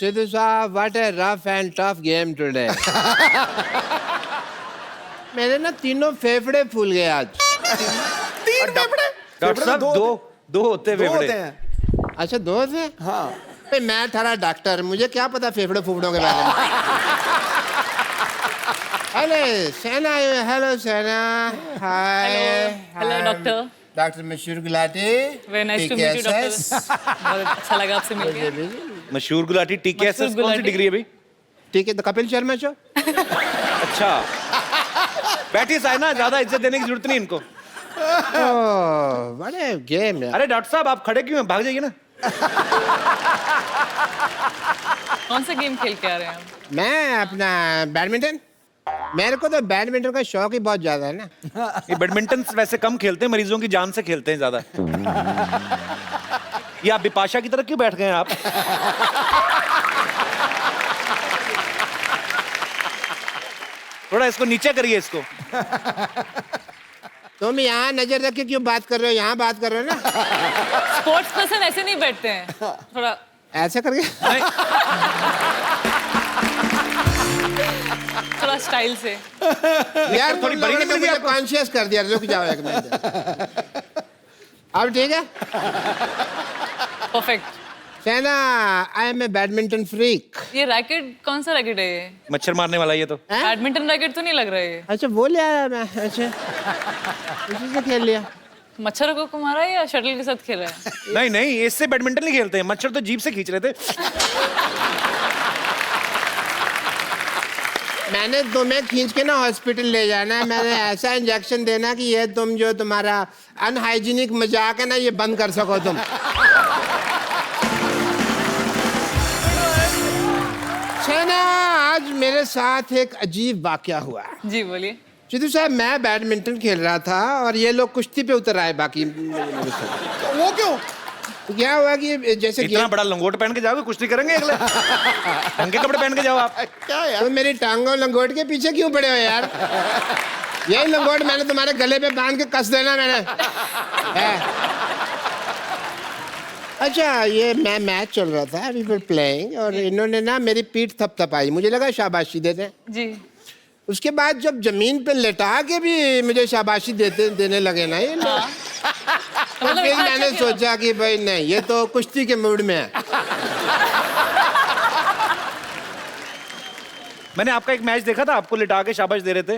Sidhu साहब, what a rough and tough game today. मेरे ना तीनों फेफड़े फूल गए आज. तीन फेफड़े? डॉक्टर साहब दो होते हैं दो फेफड़े. होते हैं. अच्छा दो थे? हाँ. भाई मैं थारा डॉक्टर, मुझे क्या पता फेफड़े फूफड़ों के बारे में. हेलो सेना, हेलो सेना. हाय. Hello doctor. डॉक्टर मशहूर Gulati. Very nice to meet you doctor. बहुत अच्छा लगा आपसे मिलकर. मशहूर गुलाटी TKSS कौन सी डिग्री है भाई? ठीक है, द कपिल शर्मा शो. अच्छा बैठिए साइना, ज्यादा इज्जत देने की जरूरत नहीं इनको. बड़े गेम है. अरे डॉक्टर साहब आप खड़े क्यों हैं? भाग जाइए ना. कौन सा गेम खेल के आ रहे हैं आप? मैं अपना बैडमिंटन. मेरे को तो बैडमिंटन का शौक ही बहुत ज्यादा है ना. ये बैडमिंटन वैसे कम खेलते हैं, मरीजों की जान से खेलते हैं ज्यादा. ये आप बिपाशा की तरह क्यों बैठ गए हैं आप? थोड़ा इसको नीचे करिए इसको. तुम यहाँ नजर रख के क्यों बात कर रहे हो? यहाँ बात कर रहे हो ना. स्पोर्ट्स पर्सन ऐसे नहीं बैठते हैं. थोड़ा ऐसे करके. थोड़ा स्टाइल से. यार थोड़ी बड़ी नहीं मिली आपको? कॉन्शियस कर दिया. रुक जाओ एक मिनट. अब ठीक है. Perfect. Saina, I am a badminton freak. ये रैकेट कौन सा रैकेट है ये? मच्छर मारने वाला ये तो. बैडमिंटन रैकेट तो नहीं लग रहा है ये. अच्छा वो ले आया मैं. अच्छा इसी से खेल लिया. मच्छर को मारा है या शटल के साथ खेल रहा है? नहीं नहीं, इससे बैडमिंटन नहीं खेलते हैं. मच्छर तो जीभ से खींच रहे थे. मैंने तुम्हें खींच के ना हॉस्पिटल ले जाना है. मैंने ऐसा इंजेक्शन देना कि ये तुम जो तुम्हारा अनहाइजीनिक मजाक है ना, ये बंद कर सको तुम. सेना, आज मेरे साथ एक अजीब वाकया हुआ. जी बोलिए. सिद्धू साहब, मैं बैडमिंटन खेल रहा था और ये लोग कुश्ती पे उतर आए. बाकी वो क्यों? तो क्या हुआ कि जैसे इतना बड़ा लंगोट पहन के जाओगे, कुश्ती करेंगे अगले? ढंग के कपड़े पहन के जाओ आप. क्या यार? तो मेरी टांगों लंगोट के पीछे क्यों पड़े हो यार? यही लंगोट मैंने तुम्हारे गले पे बांध के कस देना मैंने. अच्छा, ये मैं मैच चल रहा था, वी वर प्लेइंग, और इन्होंने ना मेरी पीठ थपथपाई. मुझे लगा शाबाशी देते. जी. उसके बाद जब जमीन पे लेटा के भी मुझे शाबाशी देने लगे ना ये लोग. तो मतलब फिर इतना मैंने अच्छा खेला? सोचा कि भाई नहीं, ये तो कुश्ती के मूड में है. मैंने आपका एक मैच देखा था, आपको लिटा के शाबाश दे रहे थे.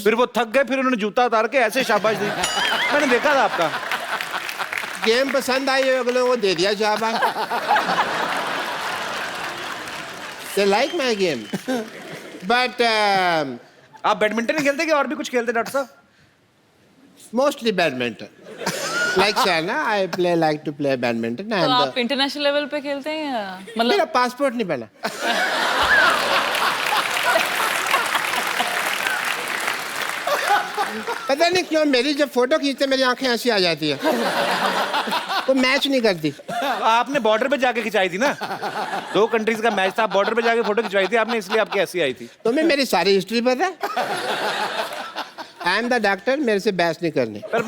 फिर वो थक गए, फिर उन्होंने जूता उतार के ऐसे शाबाश दी. मैंने देखा था आपका. गेम पसंद आई है, अगले को दे दिया शाबाश. They like my game. But आप बैडमिंटन ही खेलते कि और भी कुछ खेलते डॉक्टर साहब? mostly badminton. Like Shana, I like to play badminton. तो आप इंटरनेशनल लेवल पे खेलते हैं या मेरा मतलब? पासपोर्ट नहीं बना. पता नहीं क्यों मेरी जब फोटो खींचते मेरी आंखें ऐसी आ जाती है. वो मैच नहीं करती. आपने बॉर्डर पे जाके खिंचाई थी ना. 2 कंट्रीज का मैच था, बॉर्डर पे जाके फोटो खिंचवाई थी आपने, इसलिए आपकी ऐसी आई थी. तुम्हें मेरी सारी हिस्ट्री पता है? आई एम द डॉक्टर, मेरे से बहस नहीं करनी. पर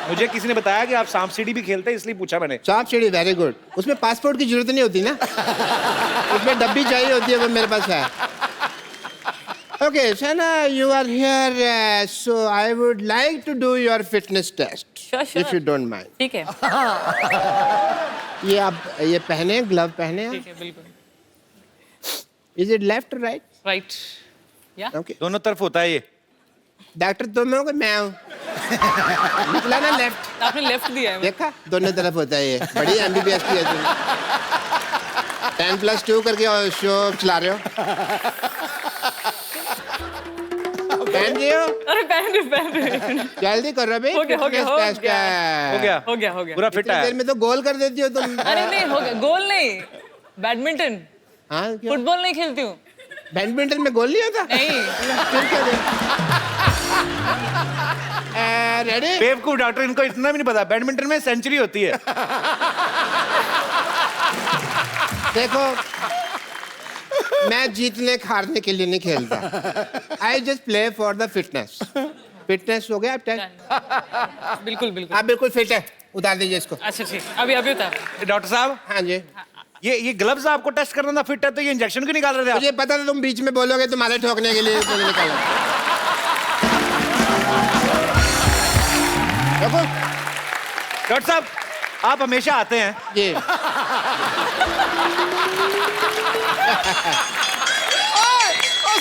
मुझे किसी ने बताया कि आप सांप सीढ़ी भी खेलते हैं, इसलिए पूछा मैंने. सांप सीढ़ी वेरी गुड. उसमें पासपोर्ट की जरूरत नहीं होती ना. उसमें डब्बी चाहिए होती है, वो मेरे पास है. Okay, Shana, you are here, so I would like to do your fitness test. Sure, sure. If you don't mind. ठीक है. ये आप ये पहने, ग्लव पहने. ठीक है बिल्कुल. Is it left or right? Right. या Okay. दोनों तरफ होता है ये. डॉक्टर तुम हो कि मैं हूँ? निकला ना लेफ्ट. आपने लेफ्ट दिया है. देखा, दोनों तरफ होता है ये. बड़ी MBBS की है तुम. 10+2 करके शो चला रहे हो. पहन रही हो? अरे पहन रहे. जल्दी करो भाई. हो गया, हो गया, हो Fitness test गया. है. हो गया हो गया. पूरा फिट इतनी देर है. में तो गोल कर देती हो तुम. अरे नहीं हो गया. गोल नहीं. बैडमिंटन. हाँ, क्यों? फुटबॉल नहीं खेलती हूँ. बैडमिंटन में गोल नहीं होता? नहीं. फिर क्या रेडी? बेवकूफ डॉक्टर, इनको इतना भी नहीं पता. बैडमिंटन में सेंचुरी होती है. देखो, मैं जीतने हारने के लिए नहीं खेलता. I just play for the fitness. Fitness हो गया. अब बिल्कुल बिल्कुल. आप बिल्कुल फिट है. उतार दीजिए इसको. अच्छा ठीक. अभी उतार. डॉक्टर साहब हाँ जी. ये ग्लव्स आपको टेस्ट करना था फिट है तो ये इंजेक्शन क्यों निकाल रहे थे आप? मुझे पता था तुम बीच में बोलोगे तुम्हारे ठोकने के लिए तो निकाला। देखो डॉक्टर साहब आप हमेशा आते हैं। जी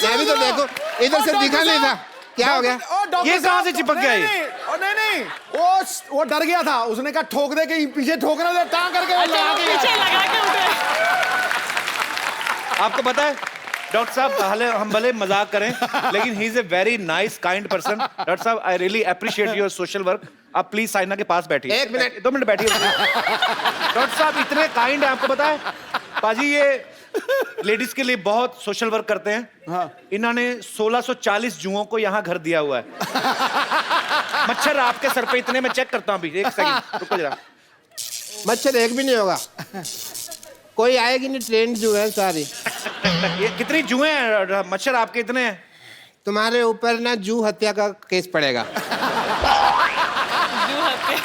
मैं भी तो देखो इधर से दिखा नहीं था, क्या हो गया? ये कहाँ से चिपक गया ये? नहीं वो डर गया था, उसने कहा ठोक दे के पीछे ठोकना था, टांग करके वो लगा के पीछे लगा के उठे। आपको पता है डॉक्टर साहब हम भले मजाक करें लेकिन he is a very nice kind person. Doctor साहब I really appreciate your social work. आप प्लीज साइना के पास बैठिए। 1 मिनट 2 मिनट बैठिए। डॉक्टर साहब इतने काइंड है, आपको पता है पाजी ये लेडीज के लिए बहुत सोशल वर्क करते हैं। हाँ। इन्होंने 1640 जुओं को यहाँ घर दिया हुआ है। मच्छर आपके सर पे इतने, मैं चेक करता हूँ अभी, 1 सेकंड रुको जरा। मच्छर एक भी नहीं होगा, कोई आएगी नहीं, ट्रेन जो है सारी। ये कितनी जुएं हैं मच्छर आपके इतने हैं? तुम्हारे ऊपर ना जू हत्या का केस पड़ेगा। जू हत्या।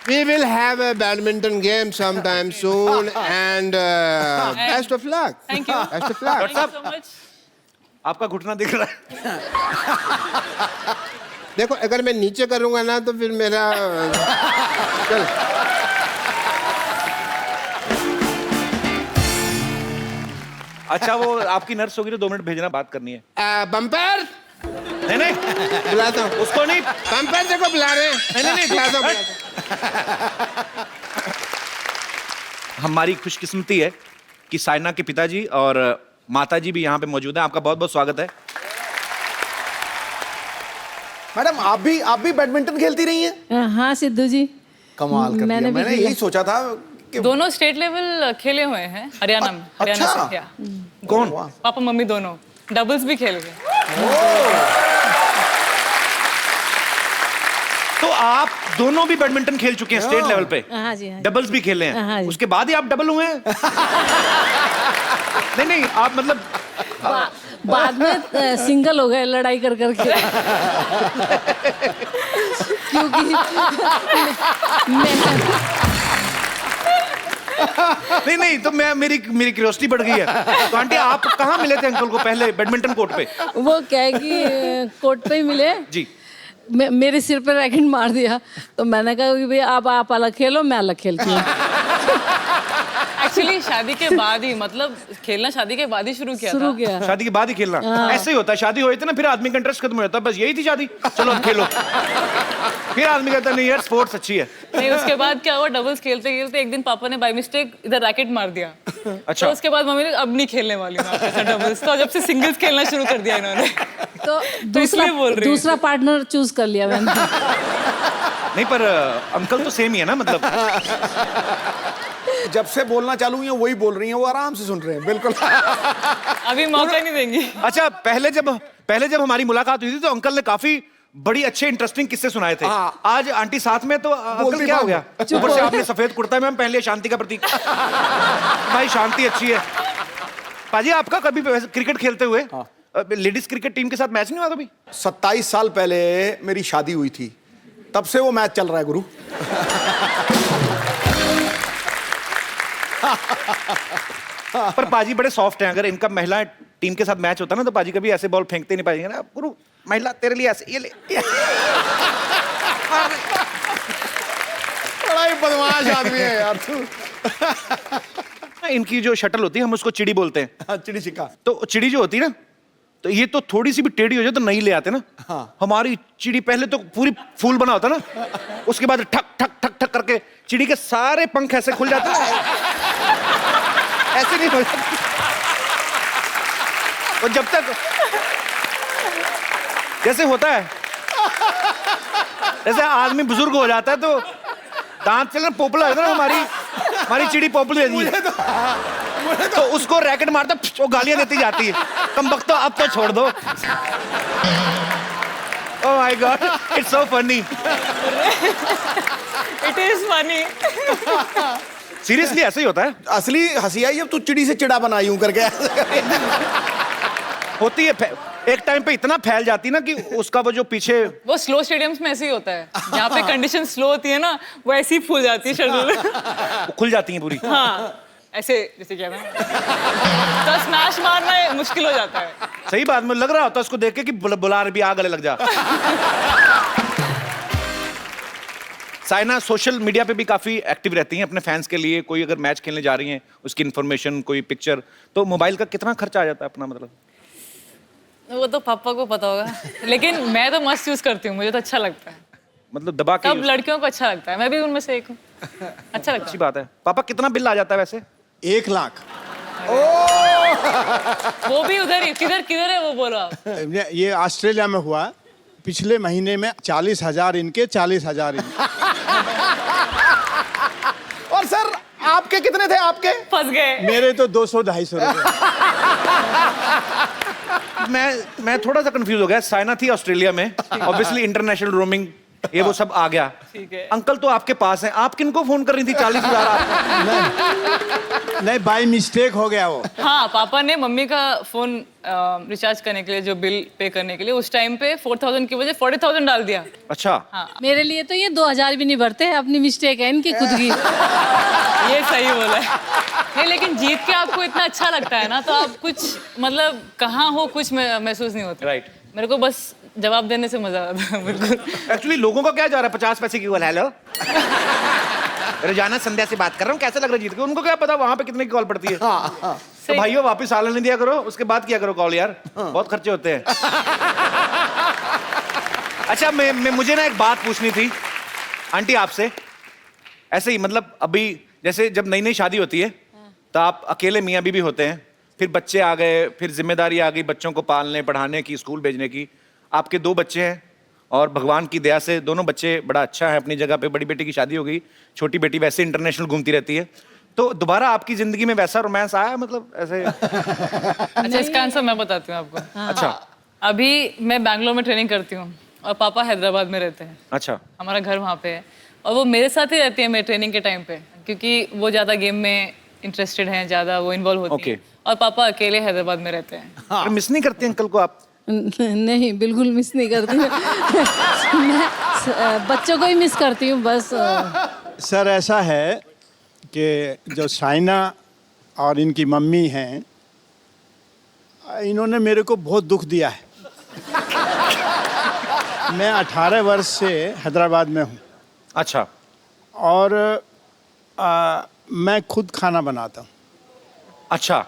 We will have a badminton game sometime soon and best of luck. Thank you. Best of luck. Thank you so much. आपका घुटना दिख रहा है। देखो अगर मैं नीचे करूंगा ना तो फिर मेरा चल। अच्छा वो आपकी नर्स होगी तो 2 मिनट भेजना, बात करनी है। बम्पर नहीं बुलाता हूँ उसको नहीं, बम्पर देखो बुला रहे हैं। नहीं बुलाता हूँ। हमारी खुशकिस्मती है कि साइना के पिताजी और माताजी भी यहाँ पे मौजूद हैं। आपका बहुत बहुत स्वागत है। मैडम आप भी बैडमिंटन खेलती रही हैं? हाँ सिद्धू जी, कमाल कर मैंने दिया। भी मैंने खेला। यही सोचा था कि दोनों स्टेट लेवल खेले हुए हैं हरियाणा में। हरियाणा अच्छा। से, या। कौन? पापा मम्मी दोनों डबल्स भी खेल गए। तो आप दोनों भी बैडमिंटन खेल चुके हैं स्टेट लेवल पे? हाँ जी, हाँ जी। डबल्स भी खेले हैं? हाँ जी। उसके बाद ही आप डबल हुए हैं? नहीं आप मतलब बाद में सिंगल हो गए लड़ाई कर करके। क्योंकि मैं नहीं तो मैं मेरी क्यूरियोसिटी बढ़ गई है। तो आंटी आप कहाँ मिले थे अंकल को पहले बैडमिंटन कोर्ट पे? वो क्या है कि कोर्ट पे ही मिले जी। मेरे सिर पे रैकेट मार दिया तो मैंने कहा कि भाई आप अलग खेलो, मैं अलग खेलती हूँ। एक्चुअली शादी के बाद ही, मतलब खेलना शादी के बाद ही शुरू किया शुरू था। किया। शादी के बाद ही खेलना ऐसे ही होता है। शादी हो जाती है ना फिर आदमी का इंटरेस्ट खत्म हो जाता है। बस यही थी शादी, चलो अब खेलो। फिर आदमी कहता है नहीं यार स्पोर्ट्स अच्छी है। नहीं उसके बाद क्या हुआ, डबल्स खेलते खेलते एक दिन पापा ने बाय मिस्टेक इधर रैकेट मार दिया। अच्छा। तो उसके बाद मम्मी ने अब नहीं खेलने वाली मैं आपके साथ डबल्स, तो जब से सिंगल्स खेलना शुरू कर दिया इन्होंने। तो इसलिए बोल रही हूँ। दूसरा पार्टनर चूज कर लिया मैंने। नहीं पर अंकल तो सेम ही है ना, मतलब जब से बोलना चालू हुई हैं वही बोल रही हैं, वो आराम से सुन रहे हैं बिल्कुल। अभी मौका नहीं देंगी। अच्छा पहले जब हमारी मुलाकात हुई थी तो अंकल ने काफी बड़ी अच्छे इंटरेस्टिंग किस्से सुनाए थे। हाँ। आज आंटी साथ में तो अंकल क्या हो गया? ऊपर से आपने सफेद कुर्ता मैम पहन लिया शांति का प्रतीक। भाई शांति अच्छी है। पाजी आपका कभी क्रिकेट खेलते हुए लेडीज क्रिकेट टीम के साथ मैच नहीं हुआ कभी? 27 साल पहले मेरी शादी हुई थी, तब से वो मैच चल रहा है गुरु। पर पाजी बड़े सॉफ्ट हैं। अगर इनका महिला टीम के साथ मैच होता ना तो पाजी कभी ऐसे बॉल फेंकते नहीं पाएंगे ना। गुरु महिला तेरे लिए ऐसे ये ले। बड़ा ही बदमाश आदमी है यार तू। इनकी जो शटल होती है हम उसको चिड़ी बोलते हैं। चिड़ी छिक्का। तो चिड़ी जो होती है ना, तो ये तो थोड़ी सी भी टेढ़ी हो जाए तो नहीं ले आते ना। हाँ। हमारी चिड़ी पहले तो पूरी फूल बना होता ना, उसके बाद ठक ठक ठक ठक करके चिड़ी के सारे पंख ऐसे खुल जाते हैं। ऐसे नहीं हो जाते। और जब तक जैसे होता है, जैसे आदमी बुजुर्ग हो जाता है तो दांत चलना पोपला होता है ना, हमारी चिड़ी पोपली रहती है। तो उसको रैकेट मारता वो गालियां देती जाती है। कम वक्त तो अब तो छोड़ दो। Oh my God it's so funny. It is funny. Seriously ऐसे ही होता है। असली हंसी आई जब तू चिड़ी से चिड़ा बनाई यूं करके। होती है एक टाइम पे इतना फैल जाती ना कि उसका वो जो पीछे वो स्लो स्टेडियम्स में ऐसे ही होता है, जहाँ पे कंडीशन स्लो होती है ना, वो ऐसे ही फूल जाती है शरीर। वो खुल जाती है पूरी। हाँ, ऐसे जैसे क्या है तो स्मैश मारना मुश्किल हो जाता है। सही बात, में लग रहा होता है उसको देख के कि बुला रही भी आ गले लग जा। साइना सोशल मीडिया पे भी काफी एक्टिव रहती हैं अपने फैंस के लिए। कोई अगर मैच खेलने जा रही हैं, उसकी इन्फॉर्मेशन, कोई पिक्चर, तो मोबाइल का कितना खर्चा आ जाता है अपना, मतलब? वो तो पापा को पता होगा, लेकिन मैं तो मस्त यूज करती हूँ, मुझे तो अच्छा लगता है। मतलब दबा के सब लड़कियों को अच्छा लगता है, मैं भी उनमें से एक हूँ। अच्छा लगता अच्छी बात है। पापा कितना बिल आ जाता है वैसे? 1 लाख। है। वो भी उधर ही, किधर किधर है वो, बोलो आप। ये ऑस्ट्रेलिया में हुआ पिछले महीने में। 40,000 इनके, 40,000 इनके। और सर आपके कितने थे आपके? फंस गए। मेरे तो 200-250 रुपए। मैं थोड़ा सा कंफ्यूज हो गया। साइना थी ऑस्ट्रेलिया में, ऑब्वियसली इंटरनेशनल रोमिंग ये वो सब आ गया। ठीक है। अंकल तो आपके पास हैं, आप किनको फोन कर रही थी? 40,000 नहीं, बाय मिस्टेक हो गया वो। हाँ, पापा ने मम्मी का फोन रिचार्ज करने के लिए, जो बिल पे करने के लिए, उस टाइम पे 4,000 की वजह 40,000 डाल दिया। अच्छा। हाँ, मेरे लिए तो ये 2,000 भी नहीं भरते, अपनी मिस्टेक है इनकी खुद की। ये सही बोला है। नहीं, लेकिन जीत के आपको इतना अच्छा लगता है ना, तो आप कुछ मतलब कहाँ हो कुछ महसूस नहीं होता। राइट। मेरे को बस जवाब देने से मजा आता है। बिल्कुल। एक्चुअली लोगों का क्या जा रहा है 50 पैसे की कॉल? हेलो रोजाना संध्या से बात कर रहा हूँ, कैसे लग रहा है जीत के? उनको क्या पता वहां पे कितने की कॉल पड़ती है। तो भाइयों वापस आ लेने दिया करो, उसके बाद किया करो कॉल यार, बहुत खर्चे होते हैं। अच्छा, मुझे ना एक बात पूछनी थी आंटी आपसे। ऐसे ही मतलब अभी जैसे जब नई नई शादी होती है तो आप अकेले मियाँ बीवी होते हैं, फिर बच्चे आ गए, फिर जिम्मेदारी आ गई बच्चों को पालने पढ़ाने की, स्कूल भेजने की। आपके 2 बच्चे हैं और भगवान की दया से दोनों बच्चे बड़ा अच्छा है अपनी जगह पे। बड़ी बेटी की शादी हो गई, छोटी बेटी वैसे इंटरनेशनल घूमती रहती है। तो दोबारा आपकी जिंदगी में वैसा रोमांस आया, मतलब ऐसे? अच्छा, इसका आंसर मैं बताती हूँ आपको। अच्छा। अभी मैं बैंगलोर में ट्रेनिंग करती हूँ और पापा हैदराबाद में रहते हैं। अच्छा। हमारा घर वहाँ पे है और वो मेरे साथ ही रहती है मेरे ट्रेनिंग के टाइम पे, क्योंकि वो ज़्यादा गेम में इंटरेस्टेड हैं, ज़्यादा वो इन्वॉल्व होती हैं। और पापा अकेले हैदराबाद में रहते हैं। मिस नहीं करते अंकल को आप? नहीं, बिल्कुल मिस नहीं करती मैं बच्चों को ही मिस करती हूँ बस। सर ऐसा है कि जो साइना और इनकी मम्मी हैं, इन्होंने मेरे को बहुत दुख दिया है। मैं 18 वर्ष से हैदराबाद में हूँ। अच्छा। और मैं खुद खाना बनाता हूँ। अच्छा।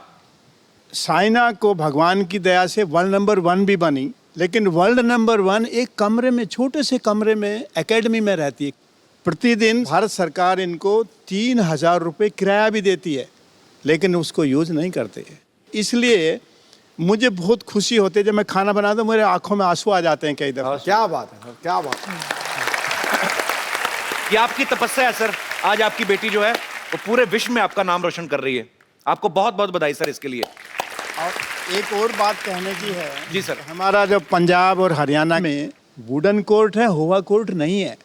साइना को भगवान की दया से वर्ल्ड नंबर 1 भी बनी, लेकिन वर्ल्ड नंबर 1 एक कमरे में, छोटे से कमरे में एकेडमी में रहती है। प्रतिदिन भारत सरकार इनको 3,000 रुपये किराया भी देती है, लेकिन उसको यूज नहीं करते। इसलिए मुझे बहुत खुशी होती है जब मैं खाना बनाता हूँ, मेरे आंखों में आंसू आ जाते हैं कई दफा। क्या बात है, क्या बात है। ये आपकी तपस्या है सर। आज आपकी बेटी जो है वो पूरे विश्व में आपका नाम रोशन कर रही है। आपको बहुत बहुत बधाई सर इसके लिए। और एक और बात कहने की है। जी सर। हमारा जो पंजाब और हरियाणा में वुडन कोर्ट है, हुआ कोर्ट नहीं है,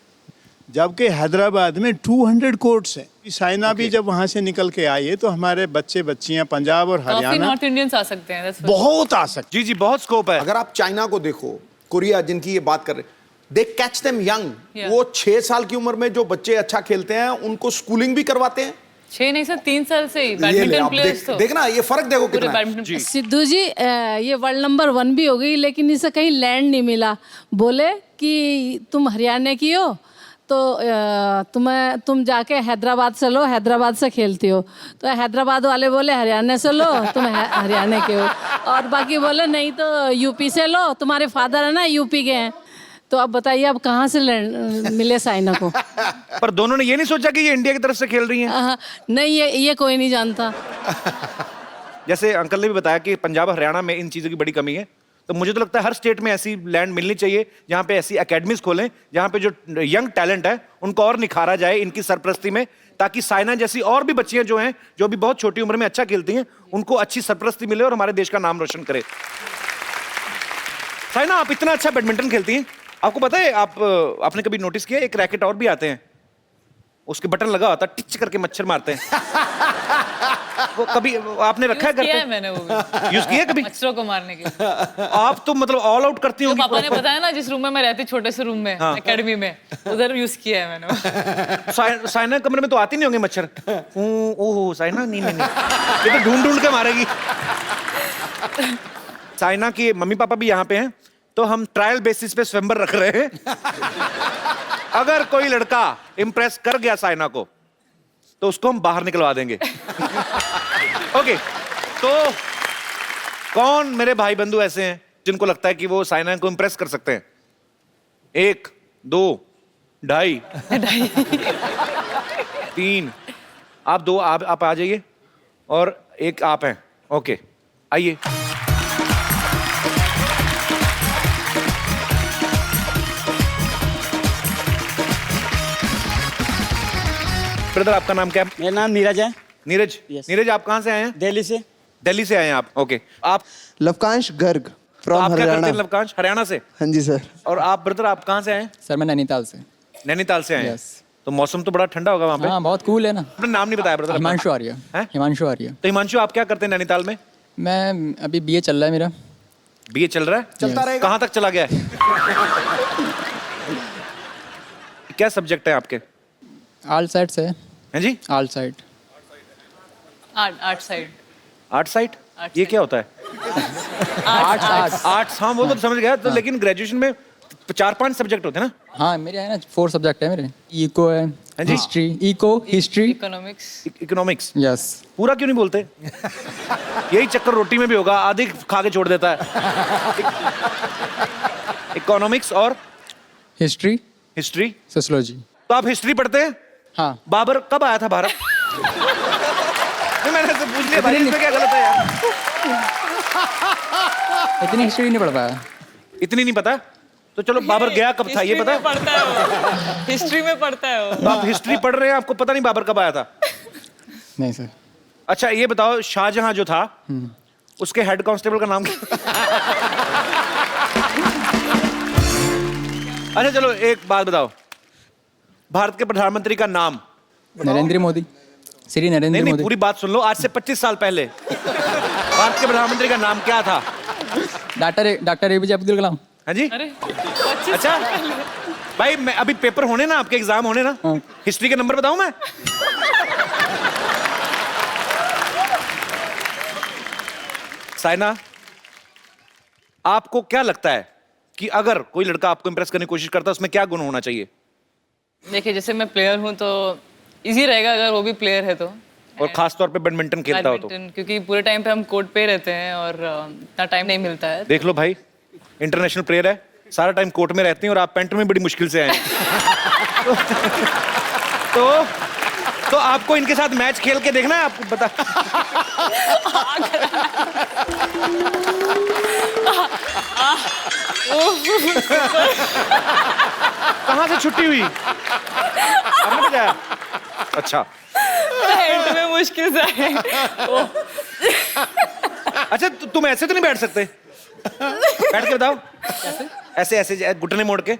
जबकि हैदराबाद में 200 कोर्ट्स हैं। साइना भी जब वहाँ से निकल के आई है तो हमारे बच्चे बच्चियाँ पंजाब और काफी हरियाणा नॉर्थ इंडियंस आ सकते हैं। that's बहुत आ सकते। जी जी, बहुत स्कोप है। अगर आप चाइना को देखो, कोरिया जिनकी ये बात कर रहे, दे कैच देम यंग। Yeah. वो 6 साल की उम्र में जो बच्चे अच्छा खेलते हैं उनको स्कूलिंग भी करवाते हैं। 6 नहीं सर, 3 साल से ही ये ले, बैडमिंटन आप प्लेयर्स तो देखना ये फर्क देखो पूरे कितना है। बैडमिंटन। सिद्धू जी, ये वर्ल्ड नंबर 1 भी हो गई, लेकिन इसे कहीं लैंड नहीं मिला। बोले कि तुम हरियाणा की हो तो तुम जाके हैदराबाद से लो, हैदराबाद से खेलती हो। तो हैदराबाद वाले बोले हरियाणा से लो, तुम हरियाणा के हो। और बाकी बोले नहीं तो यूपी से लो, तुम्हारे फादर है ना यूपी के हैं। तो अब बताइए अब कहाँ से मिले साइना को? पर दोनों ने ये नहीं सोचा कि ये इंडिया की तरफ से खेल रही हैं? नहीं, ये कोई नहीं जानता। जैसे अंकल ने भी बताया कि पंजाब हरियाणा में इन चीज़ों की बड़ी कमी है, तो मुझे तो लगता है हर स्टेट में ऐसी लैंड मिलनी चाहिए जहाँ पे ऐसी एकेडमीज खोलें, जहाँ पे जो यंग टैलेंट है उनको और निखारा जाए इनकी सरपरस्ती में, ताकि साइना जैसी और भी बच्चियां जो हैं, जो अभी बहुत छोटी उम्र में अच्छा खेलती हैं, उनको अच्छी सरपरस्ती मिले और हमारे देश का नाम रोशन करे। साइना, आप इतना अच्छा बैडमिंटन खेलती हैं, आपको पता है आपने कभी नोटिस किया एक रैकेट और भी आते हैं, उसके बटन लगा होता है, टिच करके मच्छर मारते हैं। वो कभी आपने रखा है घर किया है पे? मैंने वो भी यूज किया है कभी? मच्छरों को मारने के लिए। आप तो मतलब ऑल आउट करती तो होगी। पापा ने बताया ना जिस रूम में मैं रहती छोटे से रूम में एकेडमी में, उधर यूज किया है मैंने। साइना कमरे में तो आती नहीं होंगे मच्छर। ओहो साइना, नहीं नहीं नहीं, ये तो ढूंढ ढूंढ के मारेगी। साइना के मम्मी पापा भी यहाँ पे हैं, तो हम ट्रायल बेसिस पे स्वयंवर रख रहे हैं। अगर कोई लड़का इंप्रेस कर गया साइना को, तो उसको हम बाहर निकलवा देंगे। ओके, तो कौन मेरे भाई बंधु ऐसे हैं जिनको लगता है कि वो साइना को इंप्रेस कर सकते हैं? 1 2 2.5 3। आप 2 आप आ जाइए, और 1 आप हैं। ओके, आइए। ब्रदर, आपका नाम क्या है? मेरा नाम नीरज है। नीरज। Yes. नीरज, आप कहाँ से आए हैं? दिल्ली से। दिल्ली से आए हैं आप। ओके, आप लवकांश गर्ग तो फ्रॉम आप क्या करते हरियाणा। हैं? लवकांश, हरियाणा से। हाँ जी सर। और आप ब्रदर, आप कहाँ से आए हैं? सर मैं नैनीताल से। नैनीताल से आए हैं। Yes. तो मौसम तो बड़ा ठंडा होगा वहाँ पे। हाँ बहुत कूल है ना। अपना नाम नहीं बताया ब्रदर। हिमांशु आर्य। हैं? हिमांशु आर्य। तो हिमांशु, आप क्या करते हैं नैनीताल में? मैं अभी बीए चल रहा है मेरा। बीए चल रहा है? चलता रहेगा। कहाँ तक चला गया है? क्या सब्जेक्ट है आपके? आल साइड से। हैं जी? All side. Art side. Art site? ये क्या होता है? आर्ट्स। आर्ट्स, हाँ वो तो समझ गया। तो लेकिन ग्रेजुएशन में 4-5 सब्जेक्ट होते हैं ना? हाँ मेरे है ना 4 सब्जेक्ट है मेरे। इको है, जी? History, eco, history, economics. Economics. Yes. पूरा क्यों नहीं बोलते? यही चक्कर रोटी में भी होगा, आधी खा के छोड़ देता है। इकोनॉमिक्स और हिस्ट्री, हिस्ट्री। सोशियोलॉजी। तो आप हिस्ट्री पढ़ते हैं? हाँ। बाबर कब आया था भारत? नहीं, मैंने तो पूछ लिया भाई, इसमें क्या गलत है यार? इतनी हिस्ट्री नहीं पढ़ पाया। इतनी नहीं पता? तो चलो, बाबर गया कब था ये पता? पढ़ता है वो, हिस्ट्री में पढ़ता है वो। तो आप हिस्ट्री पढ़ रहे हैं, आपको पता नहीं बाबर कब आया था? नहीं सर। अच्छा ये बताओ, शाहजहां जो था उसके हेड कांस्टेबल का नाम क्या? अच्छा चलो, एक बात बताओ, भारत के प्रधानमंत्री का नाम? नरेंद्र मोदी। श्री नहीं नरेंद्र नहीं, मोदी। पूरी बात सुन लो। आज से 25 साल पहले भारत के प्रधानमंत्री का नाम क्या था? Doctor APJ Abdul Kalam. हाँ जी? अरे अच्छा भाई, मैं अभी पेपर होने ना, आपके एग्जाम होने ना, हाँ। हिस्ट्री के नंबर बताऊं मैं? साइना, आपको क्या लगता है कि अगर कोई लड़का आपको इंप्रेस करने की कोशिश करता है, उसमें क्या गुण होना चाहिए? देखिए, जैसे मैं प्लेयर हूँ तो इजी रहेगा अगर वो भी प्लेयर है तो। और खास तौर पे बैडमिंटन खेलता हो तो? बैडमिंटन, क्योंकि पूरे टाइम पे हम कोर्ट पे रहते हैं और इतना टाइम नहीं मिलता है। देख लो भाई, इंटरनेशनल प्लेयर है, सारा टाइम कोर्ट में रहते हैं, और आप पेंट में बड़ी मुश्किल से आए हैं। तो आपको इनके साथ मैच खेल के देखना है, आपको बता। कहाँ से छुट्टी हुई? आपने बताया? अच्छा पेंट में मुश्किल से आए। अच्छा, तुम ऐसे तो नहीं बैठ सकते? बैठ के बताओ। ऐसे ऐसे घुटने मोड़ के।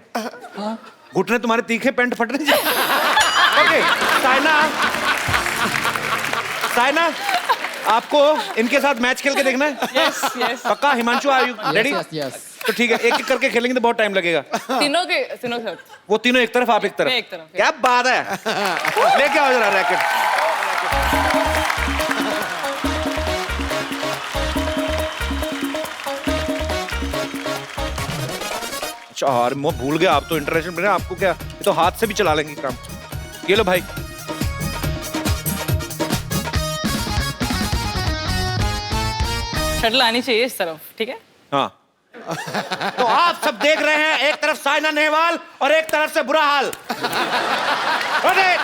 घुटने तुम्हारे तीखे, पेंट फट नहीं जाए। ओके साइना, आपको इनके साथ मैच खेल के देखना है? Yes yes. पक्का? Himanshu, are you ready? Yes. तो ठीक है, एक एक करके खेलेंगे तो बहुत टाइम लगेगा। तीनों के साथ। वो तीनों एक तरफ, आप एक तरफ। मैं एक तरफ। क्या बात है। लेके आओ जरा रैकेट। अच्छा यार, मैं भूल गया, आप तो इंटरनेशनल प्लेयर हैं, आपको क्या, ये तो हाथ से भी चला लेंगे काम। ये लो भाई। शटल आनी चाहिए इस तरफ, ठीक है? हाँ। तो आप सब देख रहे हैं, एक तरफ साइना नेहवाल और एक तरफ से बुरा हाल। ओके।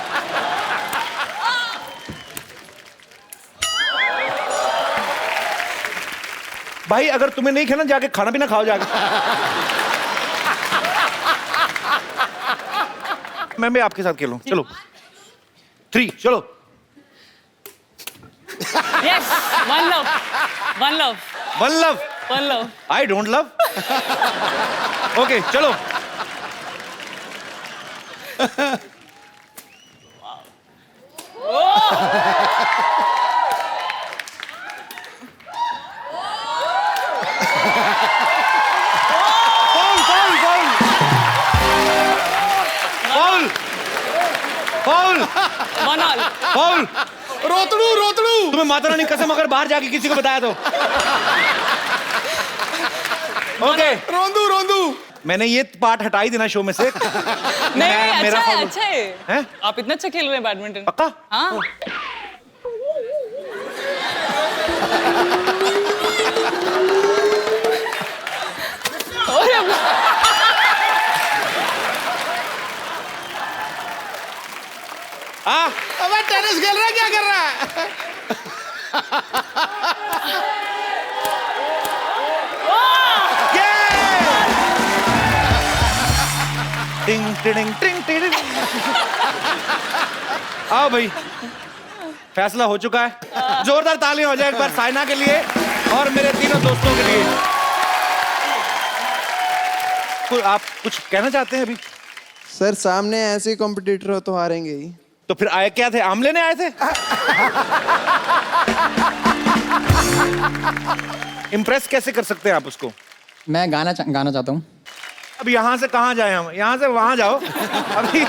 भाई अगर तुम्हें नहीं खेलना, जाके खाना पीना खाओ जाके। मैं भी आपके साथ खेलूं, चलो। 3 चलो। Yes, one love. One love. One love. I don't love. Okay चलो। 1 ऑल। फाउल। रोतड़ू तुम्हें माता रानी कसम अगर बाहर जाके किसी को बताया तो। ओके रोंदू मैंने ये पार्ट हटा ही देना शो में से। नहीं मेरा अच्छा है, foul। अच्छा है। हैं? आप इतना अच्छा खेल रहे हैं बैडमिंटन। पक्का? हाँ। हाँ अबे टेनिस खेल रहा है, क्या कर रहा है? टिंग टिडिंग टिंग टिडिंग। आओ भाई, फैसला हो चुका है। जोरदार तालियां हो जाए एक बार साइना के लिए और मेरे तीनों दोस्तों के लिए। आप कुछ कहना चाहते हैं अभी? सर सामने ऐसे कॉम्पिटिटर हो तो हारेंगे ही। तो फिर आए क्या थे? आम लेने आए थे? इम्प्रेस कैसे कर सकते हैं आप उसको? मैं गाना चाहता हूँ। अब यहाँ से कहाँ जाए हम? यहाँ से वहां जाओ। अभी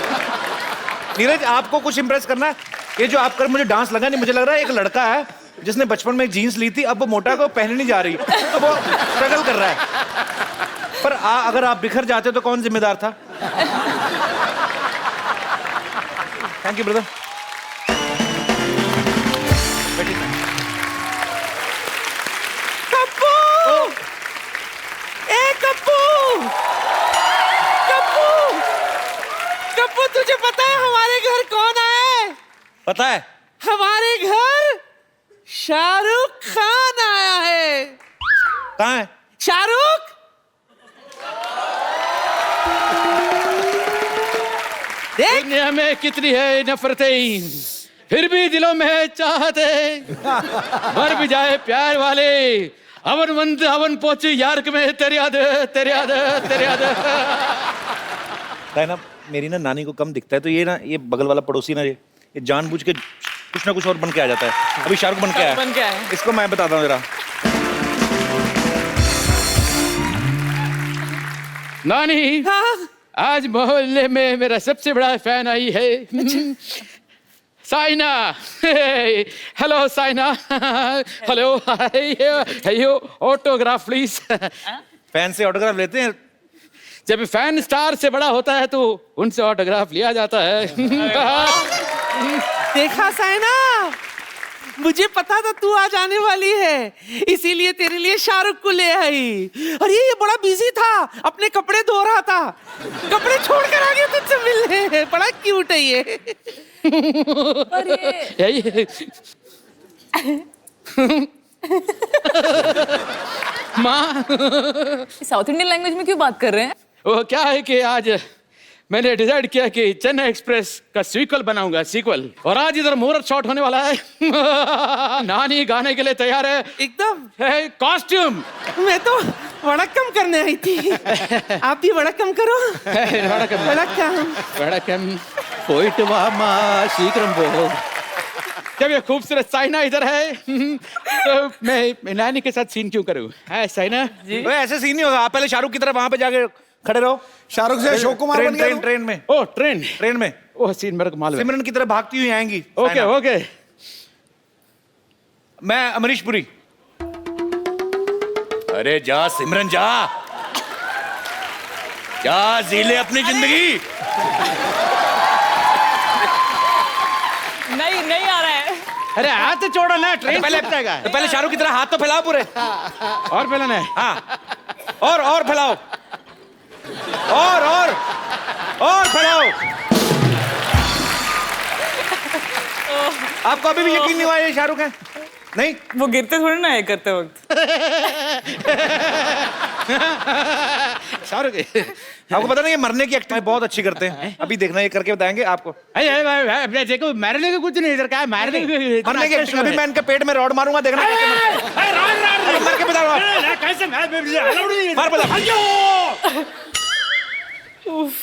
नीरज आपको कुछ इम्प्रेस करना है? ये जो आप कर, मुझे डांस लगा नहीं, मुझे लग रहा है एक लड़का है जिसने बचपन में एक जीन्स ली थी, अब वो मोटा को पहनने नहीं जा रही, तो वो स्ट्रगल कर रहा है। पर अगर आप बिखर जाते तो कौन जिम्मेदार था? Thank you brother. कप्पू! ए कप्पू! कप्पू! कप्पू तुझे पता है हमारे घर कौन आया है? पता है? हमारे घर शाहरुख खान आया है। कहाँ है? शाहरुख देख दुनिया में कितनी है नफरतें, फिर भी दिलों में चाहते, मर भी जाए प्यार वाले, अवन मंद अवन पहुंचे यार में तेरे याद तेरे याद तेरे याद। ना मेरी ना नानी को कम दिखता है, तो ये बगल वाला पड़ोसी ना ये जानबूझ के कुछ ना कुछ और बन के आ जाता है। अभी शाहरुख बन के आया। बन के आया। इसको मैं बताता हूँ जरा। नानी, आज मोहल्ले में मेरा सबसे बड़ा फैन आई है। Saina. Hello Saina. Hello hello autograph please. Fan से ऑटोग्राफ लेते हैं? जब फैन स्टार से बड़ा होता है तो उनसे ऑटोग्राफ लिया जाता है। देखा साइना, मुझे पता था तू आज आने वाली है, इसीलिए तेरे लिए शाहरुख को ले आई। और ये बड़ा बिजी था, अपने कपड़े धो रहा था, कपड़े छोड़कर आ गया तुझसे मिलने। बड़ा क्यूट है ये। यही माँ, साउथ इंडियन लैंग्वेज में क्यों बात कर रहे हैं? वो क्या है कि आज मैंने डिसाइड किया कि चेन्नई एक्सप्रेस का सीक्वल बनाऊंगा, सीक्वल। और आज इधर मुहूर्त शॉट होने वाला है। नानी गाने के लिए तैयार है एकदम। है कॉस्ट्यूम। मैं तो वड़क्कम करने आई थी, आप भी वड़क्कम करो। वड़क्कम पोइट वामा शीघ्रम बोल। जब ये खूबसूरत साइना इधर है तो मैं नानी के साथ सीन क्यों करूं? है साइना जी? ऐसे सीन नहीं होगा। आप पहले शाहरुख की तरह वहां पे जाके खड़े रहो। शाहरुख से अशोक कुमार बन गया। ट्रेन में। ओ ट्रेन में वो सीन मेरे को मालूम है। सिमरन की तरह भागती हुई आएंगी। Okay okay. मैं अमरीश पुरी। अरे जा सिमरन जा, जा जी ले अपनी जिंदगी। नहीं आ रहा है। अरे हाथ तो छोड़ो ना, ट्रेन पहले शाहरुख की तरह हाथ तो फैलाओ पूरे। और फैलाना है? हाँ, और फैलाओ, और फैलाओ। आपको अभी भी यकीन नहीं हुआ ये शाहरुख है? नहीं, वो गिरते थोड़ी ना है करते वक्त। शाहरुख आपको पता नहीं ये मरने की एक्टिंग बहुत अच्छी करते हैं। अभी देखना, ये करके बताएंगे आपको। देखो मारने का कुछ नहीं इधर का है, मारने मरने की एक्टिंग। अभी मैं इनके पेट में रॉड मारूंगा, देखना मर के बताऊंगा।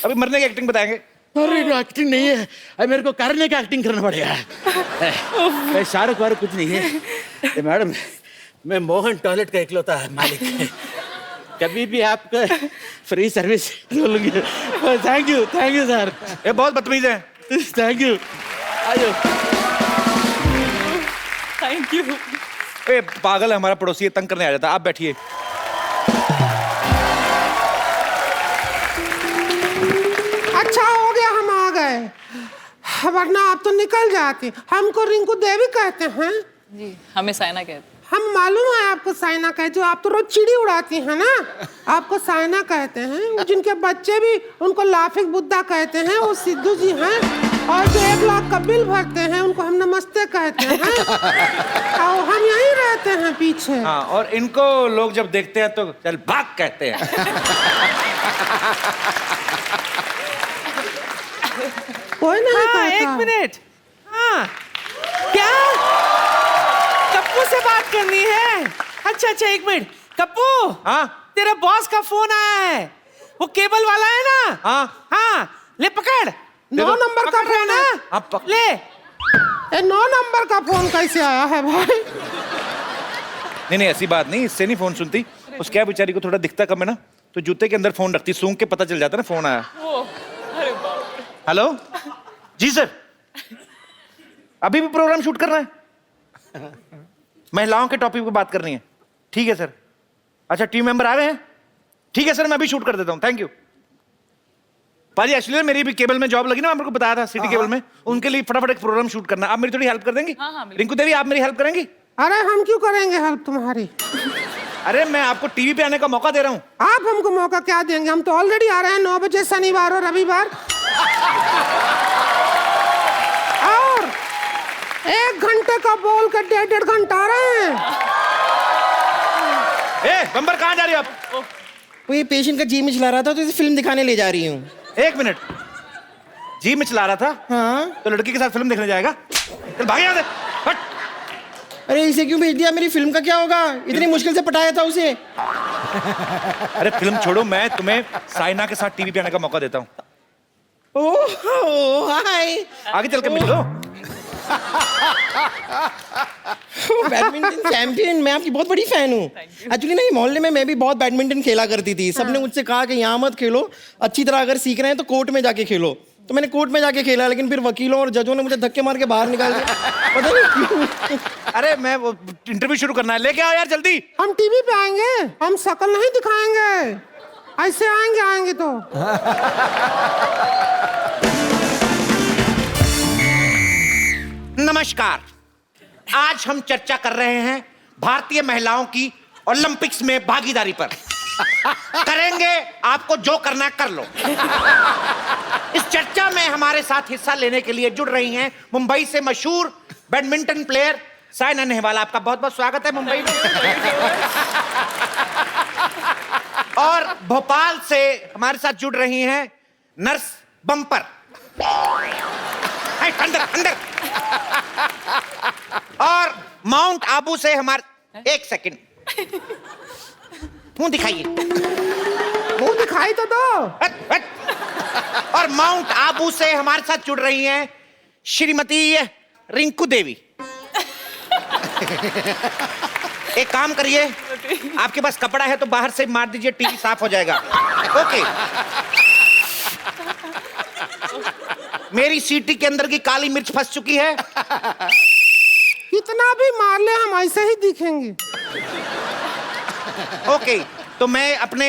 अभी मरने की एक्टिंग बताएंगे। अरे एक्टिंग नहीं है, अभी मेरे को करने का एक्टिंग करना पड़ेगा। शाहरुख वारुख कुछ नहीं है मैडम, मैं मोहन टॉयलेट का इकलौता मालिक। कभी भी आपका फ्री सर्विस लूंगी। Thank you sir. ये बहुत बदतमीज है। Thank you. Thank you. ए पागल है हमारा पड़ोसी, तंग करने आ जाता है। आप बैठिए। अच्छा हो गया हम आ गए, वरना आप तो निकल जाते। हमको रिंकू देवी कहते हैं जी, हमें साइना कहते हैं। हम मालूम है आपको साइना कहते हो, आप तो रोज चिड़ी उड़ाती हैं ना, आपको साइना कहते हैं। जिनके बच्चे भी उनको लाफिक बुद्धा कहते हैं वो सिद्धू जी हैं, और जो 1 लाख का बिल भरते हैं उनको हम नमस्ते कहते हैं। और हम यहीं रहते हैं पीछे। हाँ, और इनको लोग जब देखते हैं तो चल भाग कहते हैं। कोई नहीं कहता। 1 मिनट। हाँ, क्या कप्पू से बात करनी है? अच्छा 1 मिनट। कप्पू, हाँ तेरा बॉस का फोन आया है, वो केबल वाला है ना? हाँ हाँ, ले पकड़। 9 नंबर का फोन है। ले। 9 नंबर का फोन कैसे आया है भाई? नहीं, ऐसी बात नहीं, इससे नहीं फोन सुनती। उस क्या बेचारी को थोड़ा दिखता कम है ना, तो जूते के अंदर फोन रखती, सूंघ के पता चल जाता ना फोन आया। हेलो जी सर, अभी भी प्रोग्राम शूट करना है? महिलाओं के टॉपिक पे बात करनी है। ठीक है सर। अच्छा, टीम मेंबर आ गए हैं? ठीक है सर, मैं अभी शूट कर देता हूँ। Thank you. पाजी, एक्चुअली मेरी भी केबल में जॉब लगी ना, मैं आपको बताया था सिटी केबल में, उनके लिए फटाफट एक प्रोग्राम शूट करना। आप मेरी थोड़ी हेल्प कर देंगी? हाँ, रिंकू देवी, आप मेरी हेल्प करेंगी? अरे हम क्यों करेंगे हेल्प तुम्हारी? अरे मैं आपको टीवी पे आने का मौका दे रहा हूँ। आप हमको मौका क्या देंगे? हम तो ऑलरेडी आ रहे हैं 9 बजे शनिवार और रविवार, और 1 घंटे का बोल कर 1.5 घंटा आ रहे हैं। ए बम्बर, कहाँ जा रही हो आप? वो ये पेशेंट का जी मिचला रहा था तो इसे फिल्म दिखाने ले जा रही हूँ। 1 मिनट, जी मिचला रहा था? हाँ। तो लड़की के साथ फिल्म देखने जाएगा? चल भाग यहाँ से, हट। अरे इसे क्यों भेज दिया? मेरी फिल्म का क्या होगा? इतनी मुश्किल से पटाया था उसे। अरे फिल्म छोड़ो, मैं तुम्हें साइना के साथ टीवी पे आने का मौका देता हूँ। ओह हाय, आगे चल के मिल लो। बैडमिंटन चैंपियन, मैं आपकी बहुत बड़ी फैन हूँ। एक्चुअली नहीं, मोहल्ले में मैं भी बहुत बैडमिंटन खेला करती थी। सबने मुझसे कहा कि यहाँ मत खेलो, अच्छी तरह अगर सीख रहे हैं तो कोर्ट में जाके खेलो। तो मैंने कोर्ट में जाके खेला, लेकिन फिर वकीलों और जजों ने मुझे धक्के मार के बाहर निकाल दिया, पता नहीं क्यों। अरे मैं वो इंटरव्यू शुरू करना है, लेके आओ यार जल्दी। हम टीवी पे आएंगे, हम शक्ल नहीं दिखाएंगे, ऐसे आएंगे तो। नमस्कार, आज हम चर्चा कर रहे हैं भारतीय महिलाओं की ओलंपिक्स में भागीदारी पर। करेंगे, आपको जो करना है कर लो। इस चर्चा में हमारे साथ हिस्सा लेने के लिए जुड़ रही हैं मुंबई से मशहूर बैडमिंटन प्लेयर साइना नेहवाल। आपका बहुत बहुत स्वागत है मुंबई में। और भोपाल से हमारे साथ जुड़ रही हैं नर्स बम्पर। अंदर अंदर। और माउंट आबू से हमारे, 1 सेकंड, मुंह दिखाइए। मुंह दिखाई तो दो। और माउंट आबू से हमारे साथ जुड़ रही हैं श्रीमती रिंकू देवी। एक काम करिए, आपके पास कपड़ा है तो बाहर से मार दीजिए, टीवी साफ हो जाएगा। ओके। मेरी सीटी के अंदर की काली मिर्च फंस चुकी है। कितना भी मार ले हम ऐसे ही दिखेंगे। ओके, तो मैं अपने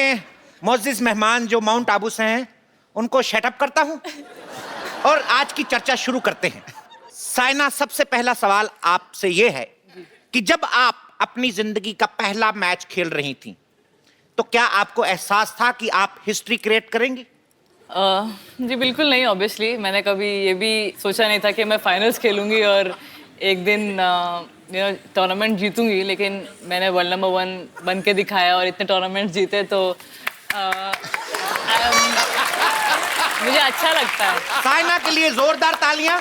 मोअज़्ज़िज़ मेहमान जो माउंट आबू से हैं उनको शटअप करता हूं और आज की चर्चा शुरू करते हैं। साइना, सबसे पहला सवाल आपसे यह है कि जब आप अपनी जिंदगी का पहला मैच खेल रही थी तो क्या आपको एहसास था कि आप हिस्ट्री क्रिएट करेंगी? जी बिल्कुल नहीं, ऑब्वियसली मैंने कभी ये भी सोचा नहीं था कि मैं फाइनल्स खेलूंगी और एक दिन टूर्नामेंट जीतूंगी, लेकिन मैंने वर्ल्ड नंबर 1 बन के दिखाया और इतने टूर्नामेंट जीते, तो मुझे अच्छा लगता है। साइना के लिए जोरदार तालियां।